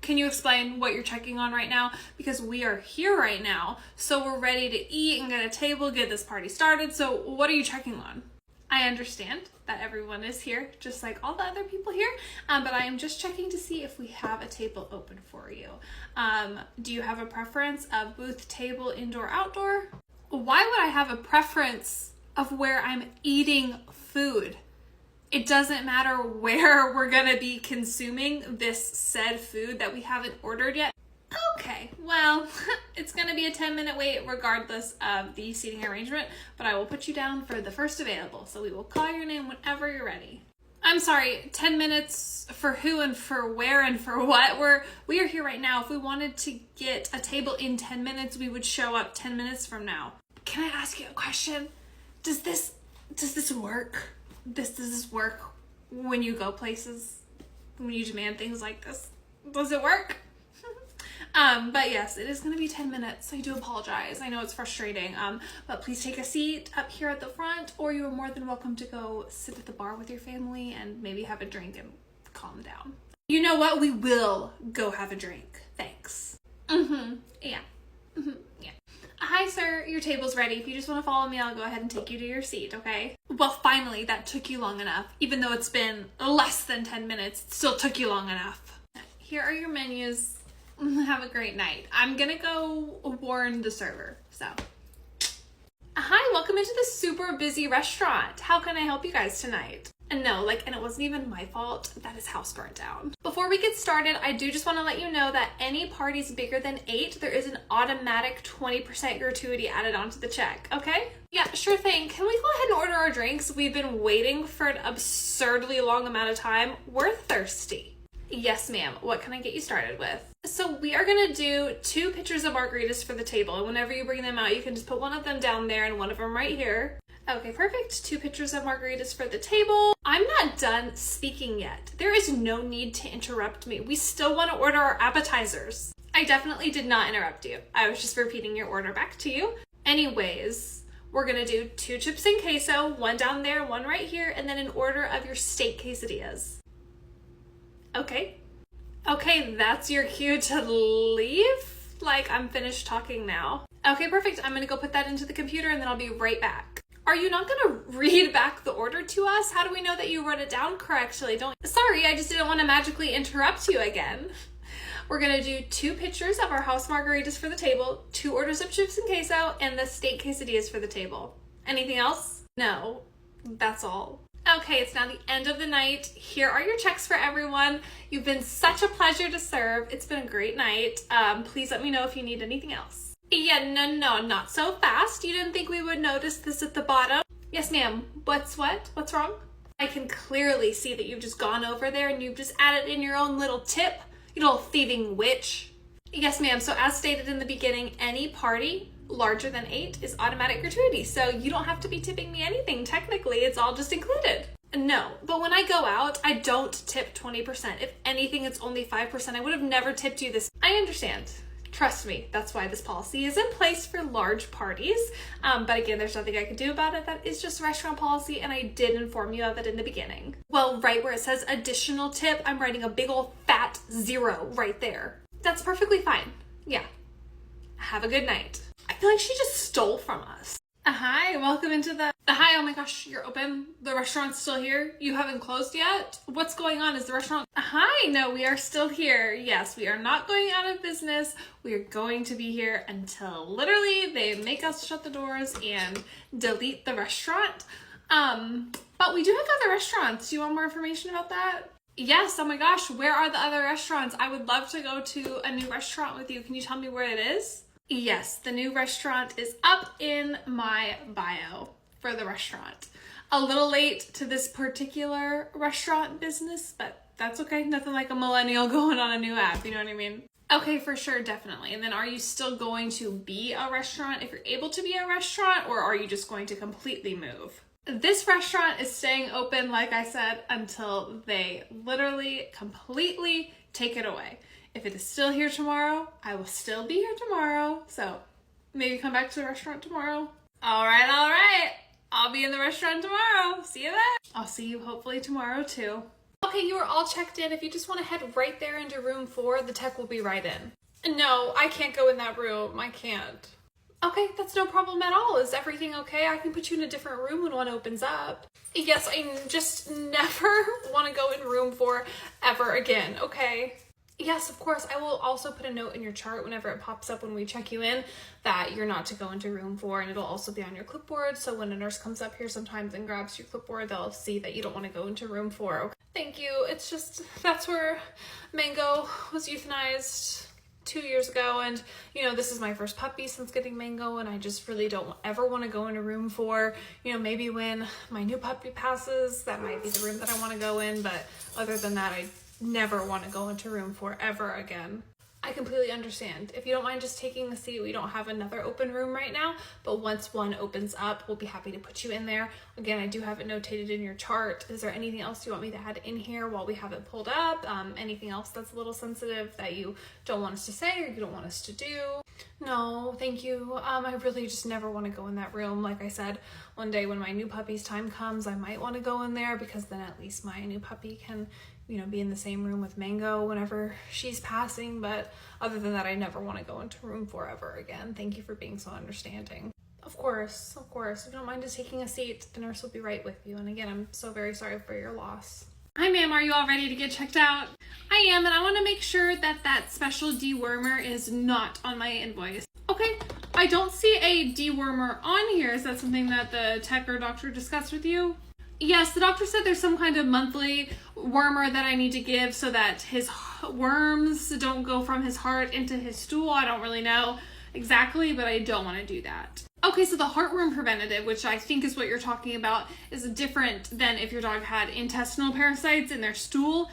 Can you explain what you're checking on right now? Because we are here right now, so we're ready to eat and get a table, get this party started. So what are you checking on? I understand that everyone is here, just like all the other people here, but I am just checking to see if we have a table open for you. Do you have a preference of booth, table, indoor, outdoor? Why would I have a preference of where I'm eating food? It doesn't matter where we're gonna be consuming this said food that we haven't ordered yet. Okay, well, it's gonna be a 10-minute wait regardless of the seating arrangement, but I will put you down for the first available, so we will call your name whenever you're ready. I'm sorry, 10 minutes for who and for where and for what? We are here right now. If we wanted to get a table in 10 minutes, we would show up 10 minutes from now. Can I ask you a question? Does this work? Does this work when you go places? When you demand things like this? Does it work? But yes, it is going to be 10 minutes. I do apologize. I know it's frustrating. But please take a seat up here at the front, or you are more than welcome to go sit at the bar with your family and maybe have a drink and calm down. You know what? We will go have a drink. Thanks. Yeah. Yeah. Hi, sir. Your table's ready. If you just want to follow me, I'll go ahead and take you to your seat, okay? Well, finally, that took you long enough. Even though it's been less than 10 minutes, it still took you long enough. Here are your menus. Have a great night. I'm gonna go warn the server, so. Hi, welcome into the super busy restaurant. How can I help you guys tonight? And no, and it wasn't even my fault that his house burnt down. Before we get started, I do just want to let you know that any parties bigger than 8, there is an automatic 20% gratuity added onto the check, okay? Yeah, sure thing. Can we go ahead and order our drinks? We've been waiting for an absurdly long amount of time. We're thirsty. Yes, ma'am. What can I get you started with? So we are gonna do 2 pitchers of margaritas for the table, and whenever you bring them out, you can just put one of them down there and one of them right here. Okay, perfect. 2 pitchers of margaritas for the table. I'm not done speaking yet. There is no need to interrupt me. We still want to order our appetizers. I definitely did not interrupt you. I was just repeating your order back to you. Anyways, we're gonna do 2 chips and queso, one down there, one right here, and then an order of your steak quesadillas. Okay. Okay, that's your cue to leave? I'm finished talking now. Okay, perfect. I'm gonna go put that into the computer and then I'll be right back. Are you not gonna read back the order to us? How do we know that you wrote it down correctly? Sorry, I just didn't want to magically interrupt you again. We're gonna do 2 pitchers of our house margaritas for the table, 2 orders of chips and queso, and the steak quesadillas for the table. Anything else? No, that's all. Okay, it's now the end of the night. Here are your checks for everyone. You've been such a pleasure to serve. It's been a great night. Please let me know if you need anything else. Yeah, no, not so fast. You didn't think we would notice this at the bottom? Yes, ma'am. What's wrong? I can clearly see that you've just gone over there and you've just added in your own little tip, you little thieving witch. Yes, ma'am. So as stated in the beginning, any party larger than 8 is automatic gratuity, so you don't have to be tipping me anything. Technically, it's all just included. No, but when I go out, I don't tip 20%. If anything, it's only 5%. I would have never tipped you this. I understand. Trust me, that's why this policy is in place for large parties. But again, there's nothing I can do about it. That is just restaurant policy, and I did inform you of it in the beginning. Well, right where it says additional tip, I'm writing a big old fat 0 right there. That's perfectly fine. Yeah. Have a good night. I feel like she just stole from us. Hi, welcome into the... Hi, oh my gosh, you're open? The restaurant's still here? You haven't closed yet? What's going on? Is the restaurant... Hi, no, we are still here. Yes, we are not going out of business. We are going to be here until literally they make us shut the doors and delete the restaurant. But we do have other restaurants. Do you want more information about that? Yes, oh my gosh, where are the other restaurants? I would love to go to a new restaurant with you. Can you tell me where it is? Yes, the new restaurant is up in my bio for the restaurant. A little late to this particular restaurant business, but that's okay. Nothing like a millennial going on a new app, you know what I mean? Okay, for sure, definitely. And then are you still going to be a restaurant if you're able to be a restaurant, or are you just going to completely move? This restaurant is staying open, like I said, until they literally completely take it away. If it is still here tomorrow, I will still be here tomorrow. So maybe come back to the restaurant tomorrow. All right. I'll be in the restaurant tomorrow. See you then. I'll see you hopefully tomorrow too. Okay, you are all checked in. If you just want to head right there into room 4, the tech will be right in. No, I can't go in that room. I can't. Okay, that's no problem at all. Is everything okay? I can put you in a different room when one opens up. Yes, I just never want to go in room 4 ever again, okay? Yes, of course. I will also put a note in your chart whenever it pops up when we check you in that you're not to go into room 4, and it'll also be on your clipboard. So when a nurse comes up here sometimes and grabs your clipboard, they'll see that you don't want to go into room 4. Okay? Thank you. It's just, that's where Mango was euthanized 2 years ago, and this is my first puppy since getting Mango, and I just really don't ever want to go into room 4. Maybe when my new puppy passes, that might be the room that I want to go in, but other than that, I never want to go into room 4 ever again. I completely understand. If you don't mind just taking a seat, we don't have another open room right now, but once one opens up, we'll be happy to put you in there. Again, I do have it notated in your chart. Is there anything else you want me to add in here while we have it pulled up? Anything else that's a little sensitive that you don't want us to say or you don't want us to do? No, thank you. I really just never want to go in that room. Like I said, one day when my new puppy's time comes, I might want to go in there because then at least my new puppy can be in the same room with Mango whenever she's passing, but other than that, I never want to go into room 4 ever again. Thank you for being so understanding. Of course. If you don't mind just taking a seat, the nurse will be right with you. And again, I'm so very sorry for your loss. Hi, ma'am. Are you all ready to get checked out? I am, and I want to make sure that that special dewormer is not on my invoice. Okay, I don't see a dewormer on here. Is that something that the tech or doctor discussed with you? Yes, the doctor said there's some kind of monthly wormer that I need to give so that his worms don't go from his heart into his stool. I don't really know exactly, but I don't want to do that. Okay, so the heartworm preventative, which I think is what you're talking about, is different than if your dog had intestinal parasites in their stool.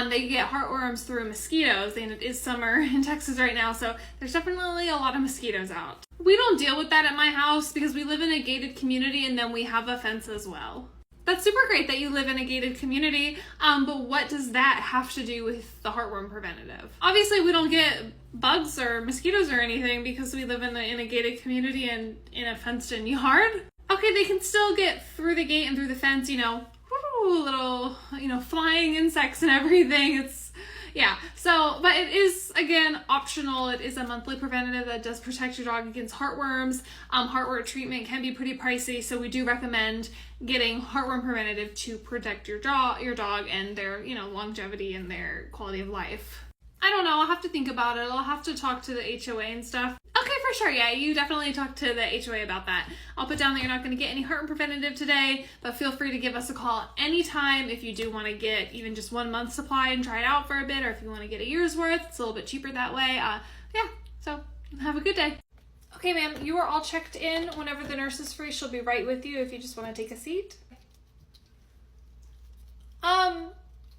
They get heartworms through mosquitoes, and it is summer in Texas right now, so there's definitely a lot of mosquitoes out. We don't deal with that at my house because we live in a gated community and then we have a fence as well. That's super great that you live in a gated community, but what does that have to do with the heartworm preventative? Obviously, we don't get bugs or mosquitoes or anything because we live in a gated community and in a fenced-in yard. Okay, they can still get through the gate and through the fence, little, flying insects and everything. But it is, again, optional. It is a monthly preventative that does protect your dog against heartworms. Heartworm treatment can be pretty pricey, so we do recommend getting heartworm preventative to protect your dog and their, longevity and their quality of life. I don't know. I'll have to think about it. I'll have to talk to the HOA and stuff. Okay, for sure. Yeah, you definitely talk to the HOA about that. I'll put down that you're not going to get any heartworm preventative today, but feel free to give us a call anytime if you do want to get even just 1 month's supply and try it out for a bit, or if you want to get a year's worth. It's a little bit cheaper that way. So have a good day. Okay, ma'am, you are all checked in. Whenever the nurse is free, she'll be right with you if you just want to take a seat.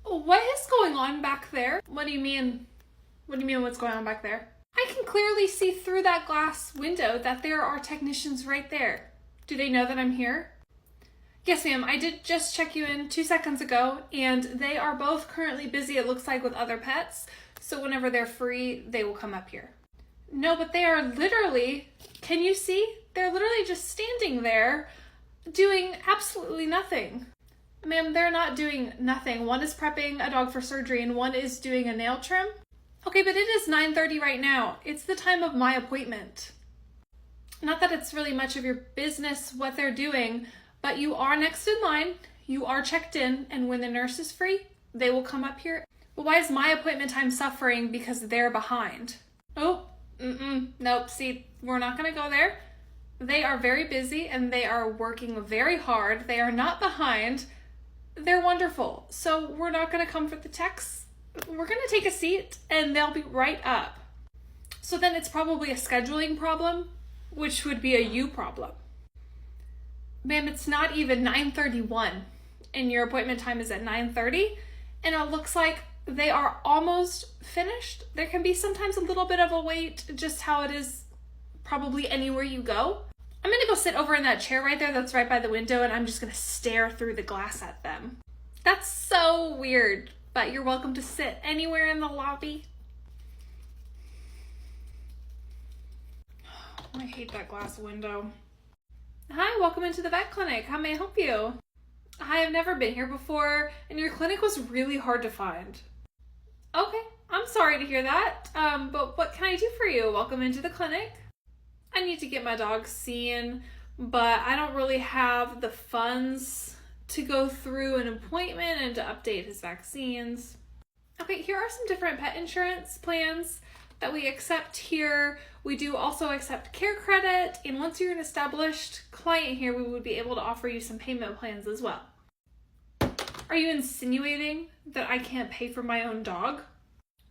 What is going on back there? What do you mean? What do you mean what's going on back there? I can clearly see through that glass window that there are technicians right there. Do they know that I'm here? Yes, ma'am. I did just check you in 2 seconds ago, and they are both currently busy, it looks like, with other pets. So whenever they're free, they will come up here. No, but they are literally, can you see? They're literally just standing there doing absolutely nothing. Ma'am, they're not doing nothing. One is prepping a dog for surgery and one is doing a nail trim. Okay, but it is 9:30 right now. It's the time of my appointment. Not that it's really much of your business what they're doing, but you are next in line, you are checked in, and when the nurse is free, they will come up here. But why is my appointment time suffering because they're behind? Nope, see, we're not gonna go there. They are very busy and they are working very hard. They are not behind. They're wonderful. So we're not gonna come for the techs. We're gonna take a seat and they'll be right up. So then it's probably a scheduling problem, which would be a you problem. Ma'am, it's not even 9:31 and your appointment time is at 9:30, and it looks like They are almost finished. There can be sometimes a little bit of a wait, just how it is probably anywhere you go. I'm gonna go sit over in that chair right there that's right by the window, and I'm just gonna stare through the glass at them. That's so weird, but you're welcome to sit anywhere in the lobby. I hate that glass window. Hi, welcome into the vet clinic. How may I help you? Hi, I've never been here before, and your clinic was really hard to find. Okay, I'm sorry to hear that, but what can I do for you? Welcome into the clinic. I need to get my dog seen, but I don't really have the funds to go through an appointment and to update his vaccines. Okay, here are some different pet insurance plans that we accept here. We do also accept care credit, and once you're an established client here, we would be able to offer you some payment plans as well. Are you insinuating that I can't pay for my own dog?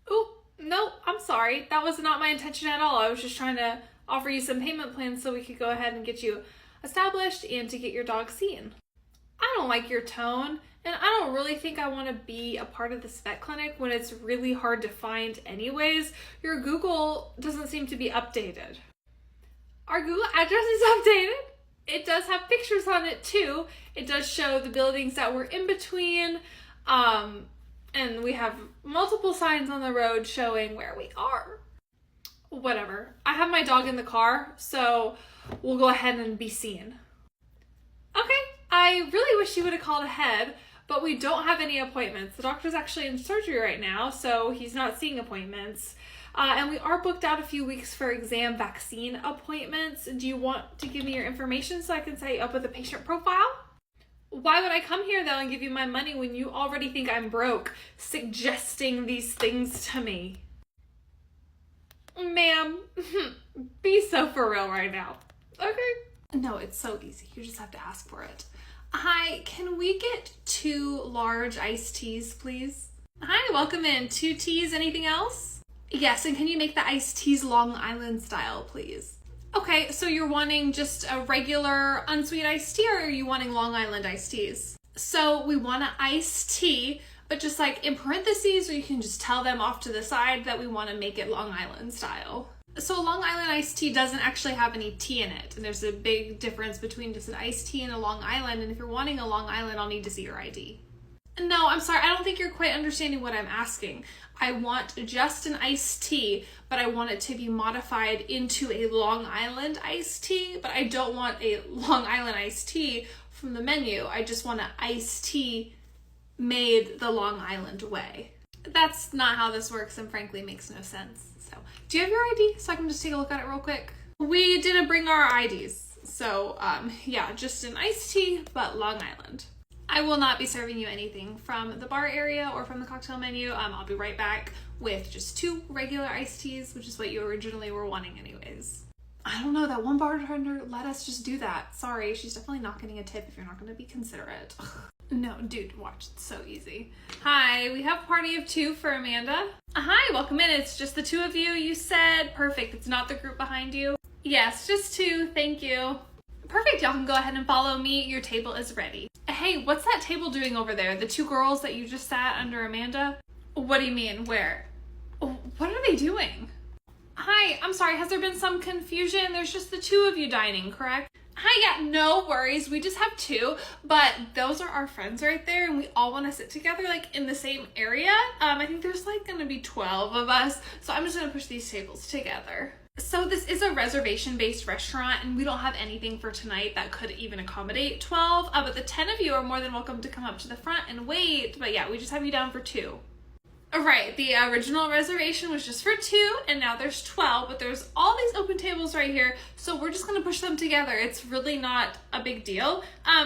Oh, no, I'm sorry. That was not my intention at all. I was just trying to offer you some payment plans so we could go ahead and get you established and to get your dog seen. I don't like your tone, and I don't really think I want to be a part of this vet clinic when it's really hard to find anyways. Your Google doesn't seem to be updated. Our Google address is updated. It does have pictures on it too. It does show the buildings that we're in between, and we have multiple signs on the road showing where we are. Whatever. I have my dog in the car, so we'll go ahead and be seen. Okay, I really wish you would have called ahead, but we don't have any appointments. The doctor's actually in surgery right now, so he's not seeing appointments. And we are booked out a few weeks for exam vaccine appointments. Do you want to give me your information so I can set you up with a patient profile? Why would I come here though and give you my money when you already think I'm broke, suggesting these things to me? Ma'am, be so for real right now. Okay. No, it's so easy. You just have to ask for it. Hi, can we get 2 large iced teas, please? Hi, welcome in. 2 teas, anything else? Yes, and can you make the iced teas Long Island style, please? Okay, so you're wanting just a regular unsweet iced tea, or are you wanting Long Island iced teas? So we want an iced tea, but just like in parentheses, or you can just tell them off to the side that we want to make it Long Island style. So Long Island iced tea doesn't actually have any tea in it, and there's a big difference between just an iced tea and a Long Island, and if you're wanting a Long Island, I'll need to see your ID. No, I'm sorry, I don't think you're quite understanding what I'm asking. I want just an iced tea, but I want it to be modified into a Long Island iced tea, but I don't want a Long Island iced tea from the menu. I just want an iced tea made the Long Island way. That's not how this works, and frankly makes no sense. So, do you have your ID so I can just take a look at it real quick? We didn't bring our IDs, so yeah, just an iced tea, but Long Island. I will not be serving you anything from the bar area or from the cocktail menu. I'll be right back with just 2 regular iced teas, which is what you originally were wanting anyways. I don't know, that one bartender let us just do that. Sorry, she's definitely not getting a tip if you're not going to be considerate. No, dude, watch, it's so easy. Hi, we have a party of 2 for Amanda. Hi, welcome in. It's just the 2 of you, you said. Perfect, it's not the group behind you. Yes, just 2, thank you. Perfect, y'all can go ahead and follow me. Your table is ready. Hey, what's that table doing over there? The 2 girls that you just sat under Amanda? What do you mean, where? What are they doing? Hi, I'm sorry, has there been some confusion? There's just the 2 of you dining, correct? Hi, yeah, no worries. We just have 2, but those are our friends right there, and we all want to sit together, like, in the same area. I think there's, like, gonna be 12 of us, so I'm just gonna push these tables together. So this is a reservation-based restaurant, and we don't have anything for tonight that could even accommodate 12, but the 10 of you are more than welcome to come up to the front and wait. But yeah, we just have you down for 2. Right, the original reservation was just for 2, and now there's 12, but there's all these open tables right here, so we're just gonna push them together. It's really not a big deal.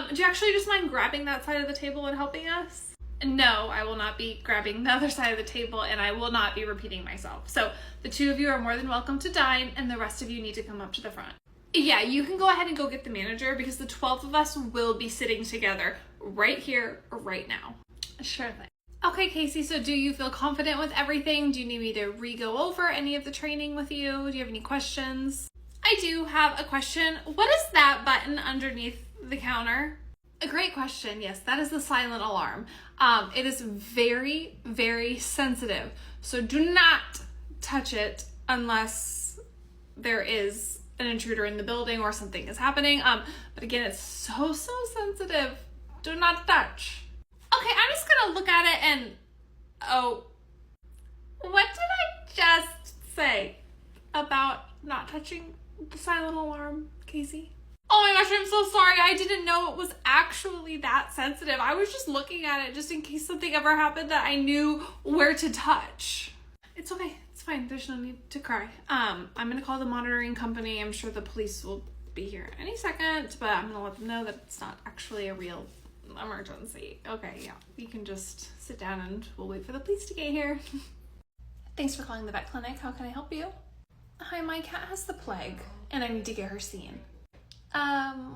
Do you actually just mind grabbing that side of the table and helping us? No, I will not be grabbing the other side of the table, and I will not be repeating myself. So the 2 of you are more than welcome to dine, and the rest of you need to come up to the front. Yeah, you can go ahead and go get the manager, because the 12 of us will be sitting together right here, right now. Sure thing. Okay, Casey, so do you feel confident with everything? Do you need me to re-go over any of the training with you? Do you have any questions? I do have a question. What is that button underneath the counter? A great question. Yes, that is the silent alarm. It is very, very sensitive. So do not touch it unless there is an intruder in the building or something is happening. But again, it's so sensitive. Do not touch. Okay, I'm just gonna look at it and, oh, what did I just say about not touching the silent alarm, Casey? Oh my gosh, I'm so sorry. I didn't know it was actually that sensitive. I was just looking at it just in case something ever happened that I knew where to touch. It's okay. It's fine. There's no need to cry. I'm gonna call the monitoring company. I'm sure the police will be here any second, but I'm gonna let them know that it's not actually a real emergency. Okay, yeah. You can just sit down and we'll wait for the police to get here. Thanks for calling the vet clinic. How can I help you? Hi, my cat has the plague and I need to get her seen.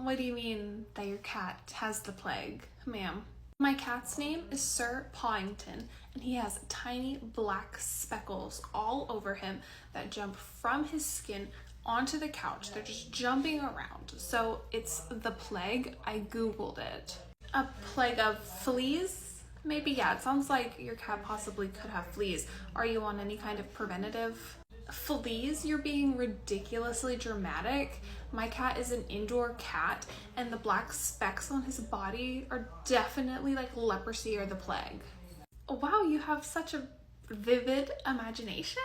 What do you mean that your cat has the plague, ma'am? My cat's name is Sir Pawington, and he has tiny black speckles all over him that jump from his skin onto the couch. They're just jumping around. So it's the plague. I Googled it. A plague of fleas? Maybe, yeah. It sounds like your cat possibly could have fleas. Are you on any kind of preventative? Fleas? You're being ridiculously dramatic. My cat is an indoor cat, and the black specks on his body are definitely like leprosy or the plague. Wow, you have such a vivid imagination.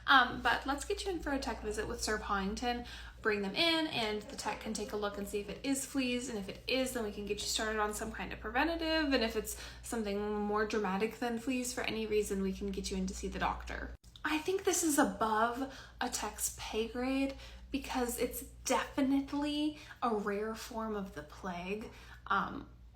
But let's get you in for a tech visit with Sir Pawington. Bring them in, and the tech can take a look and see if it is fleas, and if it is, then we can get you started on some kind of preventative, and if it's something more dramatic than fleas for any reason, we can get you in to see the doctor. I think this is above a tech's pay grade because it's definitely a rare form of the plague.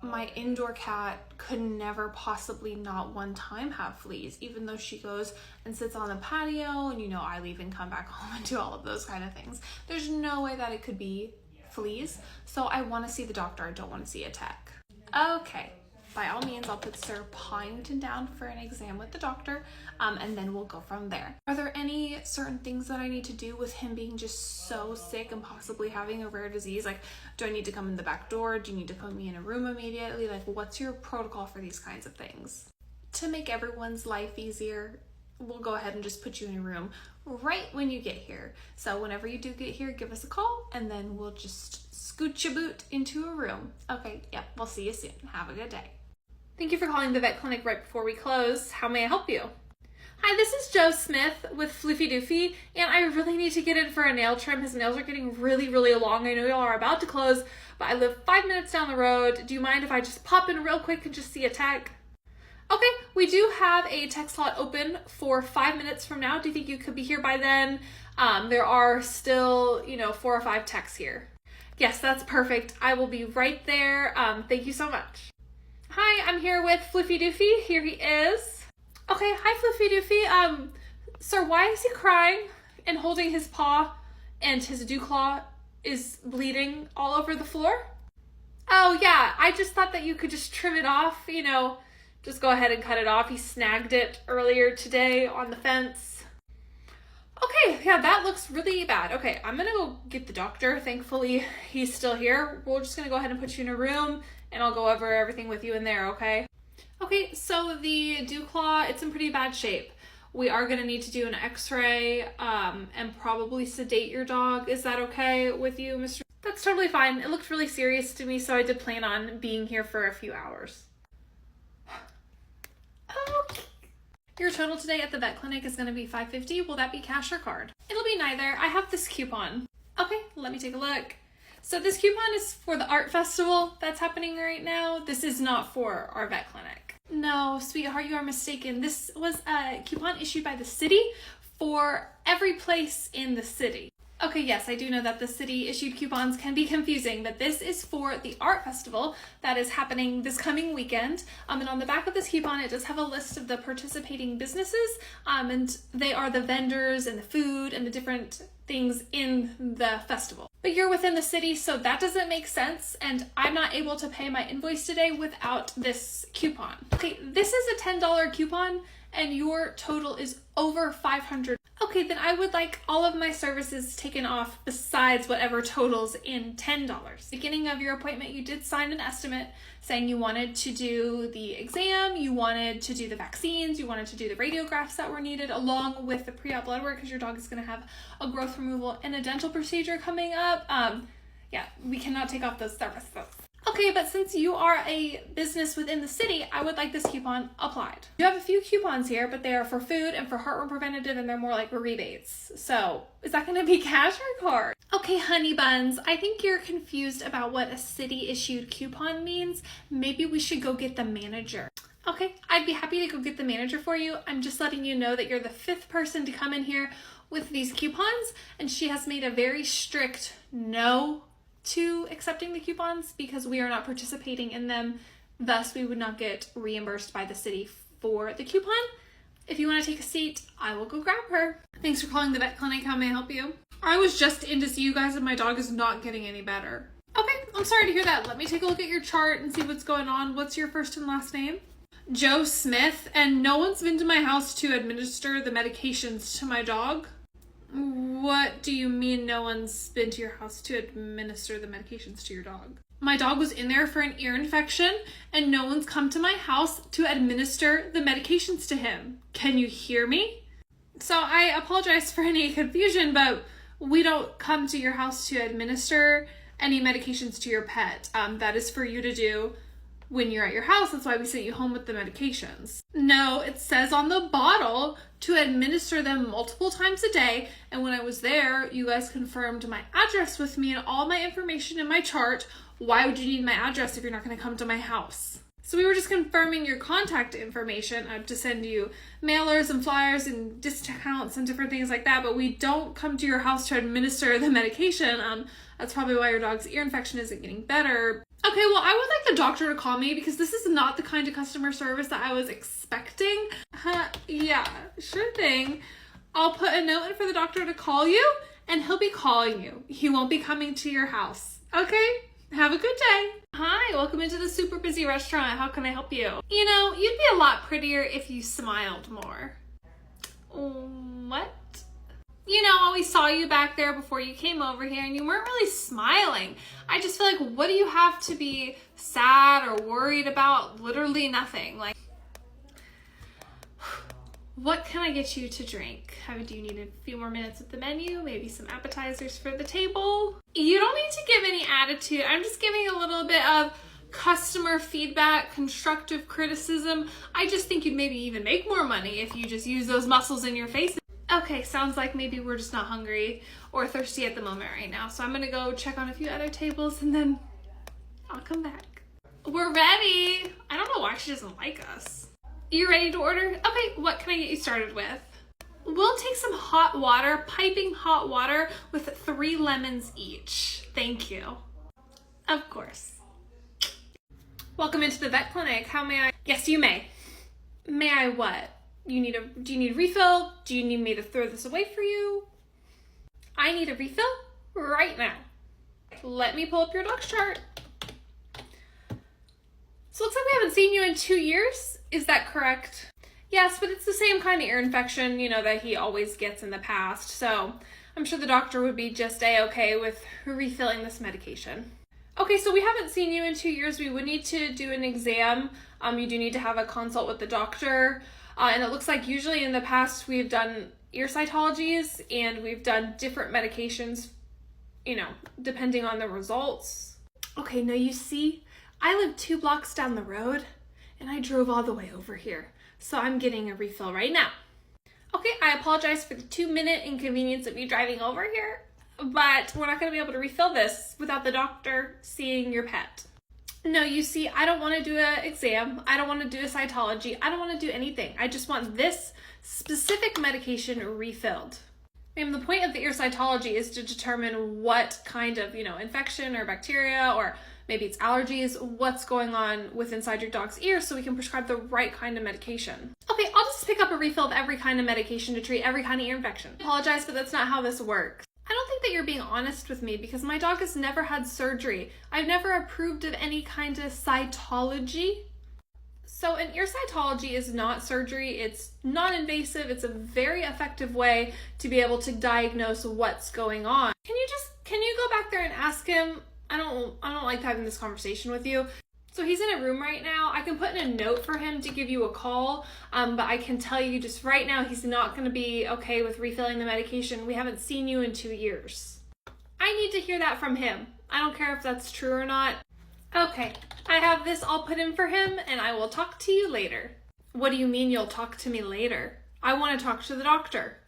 My indoor cat could never possibly not one time have fleas, even though she goes and sits on the patio and, you know, I leave and come back home and do all of those kind of things. There's no way that it could be fleas. So I want to see the doctor. I don't want to see a tech. Okay. By all means, I'll put Sir Pawington down for an exam with the doctor, and then we'll go from there. Are there any certain things that I need to do with him being just so sick and possibly having a rare disease? Like, do I need to come in the back door? Do you need to put me in a room immediately? Like, what's your protocol for these kinds of things? To make everyone's life easier, we'll go ahead and just put you in a room right when you get here. So whenever you do get here, give us a call, and then we'll just scoot your boot into a room. Okay, yep, we'll see you soon. Have a good day. Thank you for calling the vet clinic right before we close. How may I help you? Hi, this is Joe Smith with floofydoofyy, and I really need to get in for a nail trim. His nails are getting really long. I know y'all are about to close, but I live 5 minutes down the road. Do you mind if I just pop in real quick and just see a tech? Okay, we do have a tech slot open for 5 minutes from now. Do you think you could be here by then? There are still, 4 or 5 techs here. Yes, that's perfect. I will be right there. Thank you so much. Hi, I'm here with floofydoofyy. Here he is. Okay, hi floofydoofyy. Sir, why is he crying and holding his paw and his dew claw is bleeding all over the floor? Oh yeah, I just thought that you could just trim it off, just go ahead and cut it off. He snagged it earlier today on the fence. Okay, yeah, that looks really bad. Okay, I'm gonna go get the doctor. Thankfully, he's still here. We're just gonna go ahead and put you in a room, and I'll go over everything with you in there, okay? Okay, so the dew claw, it's in pretty bad shape. We are gonna need to do an x-ray and probably sedate your dog. Is that okay with you, Mr.? That's totally fine. It looked really serious to me, so I did plan on being here for a few hours. Okay. Your total today at the vet clinic is gonna be $5.50. Will that be cash or card? It'll be neither. I have this coupon. Okay, let me take a look. So this coupon is for the art festival that's happening right now. This is not for our vet clinic. No, sweetheart, you are mistaken. This was a coupon issued by the city for every place in the city. Okay, yes, I do know that the city issued coupons can be confusing, but this is for the art festival that is happening this coming weekend. And on the back of this coupon, it does have a list of the participating businesses, and they are the vendors and the food and the different things in the festival. But you're within the city, so that doesn't make sense, and I'm not able to pay my invoice today without this coupon. Okay, this is a $10 coupon, and your total is over $500. Okay. Okay, then I would like all of my services taken off besides whatever totals in $10. Beginning of your appointment, you did sign an estimate saying you wanted to do the exam, you wanted to do the vaccines, you wanted to do the radiographs that were needed along with the pre-op blood work because your dog is going to have a growth removal and a dental procedure coming up. Yeah, we cannot take off those services. Okay, but since you are a business within the city, I would like this coupon applied. You have a few coupons here, but they are for food and for heartworm preventative, and they're more like rebates. So, is that going to be cash or card? Okay, honey buns, I think you're confused about what a city-issued coupon means. Maybe we should go get the manager. Okay, I'd be happy to go get the manager for you. I'm just letting you know that you're the 5th person to come in here with these coupons, and she has made a very strict no to accepting the coupons because we are not participating in them. Thus, we would not get reimbursed by the city for the coupon. If you want to take a seat, I will go grab her. Thanks for calling the vet clinic. How may I help you? I was just in to see you guys and my dog is not getting any better. Okay, I'm sorry to hear that. Let me take a look at your chart and see what's going on. What's your first and last name? Joe Smith, and no one's been to my house to administer the medications to my dog. What do you mean no one's been to your house to administer the medications to your dog? My dog was in there for an ear infection and no one's come to my house to administer the medications to him. Can you hear me? So I apologize for any confusion, but we don't come to your house to administer any medications to your pet. That is for you to do when you're at your house. That's why we sent you home with the medications. No, it says on the bottle to administer them multiple times a day. And when I was there, you guys confirmed my address with me and all my information in my chart. Why would you need my address if you're not going to come to my house? So we were just confirming your contact information to send you mailers and flyers and discounts and different things like that, but we don't come to your house to administer the medication. That's probably why your dog's ear infection isn't getting better. Okay, well, I would like the doctor to call me because this is not the kind of customer service that I was expecting. Yeah, sure thing. I'll put a note in for the doctor to call you and he'll be calling you. He won't be coming to your house. Okay? Have a good day. Hi, welcome into the super busy restaurant. How can I help you? You know, you'd be a lot prettier if you smiled more. What? You know, I always saw you back there before you came over here and you weren't really smiling. I just feel like, what do you have to be sad or worried about? Literally nothing. Like, what can I get you to drink? Do you need a few more minutes at the menu? Maybe some appetizers for the table? You don't need to give any attitude. I'm just giving a little bit of customer feedback, constructive criticism. I just think you'd maybe even make more money if you just use those muscles in your face. Okay, sounds like maybe we're just not hungry or thirsty at the moment right now. So I'm gonna go check on a few other tables and then I'll come back. We're ready. I don't know why she doesn't like us. You ready to order? Okay, what can I get you started with? We'll take some hot water, piping hot water with 3 lemons each. Thank you. Of course. Welcome into the vet clinic. How may I? Yes, you may. May I what? Do you need a refill? Do you need me to throw this away for you? I need a refill right now. Let me pull up your dog's chart. So it looks like we haven't seen you in 2 years. Is that correct? Yes, but it's the same kind of ear infection, you know, that he always gets in the past. So I'm sure the doctor would be just a-okay with refilling this medication. Okay, so we haven't seen you in 2 years. We would need to do an exam. You do need to have a consult with the doctor. And it looks like usually in the past we've done ear cytologies and we've done different medications, you know, depending on the results. Okay, now you see, I live 2 blocks down the road and I drove all the way over here. So I'm getting a refill right now. Okay, I apologize for the 2-minute inconvenience of you driving over here, but we're not gonna be able to refill this without the doctor seeing your pet. No, you see, I don't want to do an exam. I don't want to do a cytology. I don't want to do anything. I just want this specific medication refilled. And the point of the ear cytology is to determine what kind of, you know, infection or bacteria or maybe it's allergies, what's going on with inside your dog's ear so we can prescribe the right kind of medication. Okay, I'll just pick up a refill of every kind of medication to treat every kind of ear infection. I apologize, but that's not how this works. I don't think that you're being honest with me because my dog has never had surgery. I've never approved of any kind of cytology. So an ear cytology is not surgery. It's non-invasive. It's a very effective way to be able to diagnose what's going on. Can you go back there and ask him? I don't like having this conversation with you. So he's in a room right now. I can put in a note for him to give you a call, but I can tell you just right now he's not going to be okay with refilling the medication. We haven't seen you in 2 years. I need to hear that from him. I don't care if that's true or not. Okay, I have this all put in for him, and I will talk to you later. What do you mean you'll talk to me later? I want to talk to the doctor.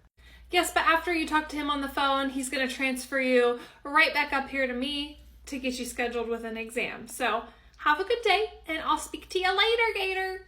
Yes, but after you talk to him on the phone, he's going to transfer you right back up here to me to get you scheduled with an exam. So have a good day, and I'll speak to you later, Gator.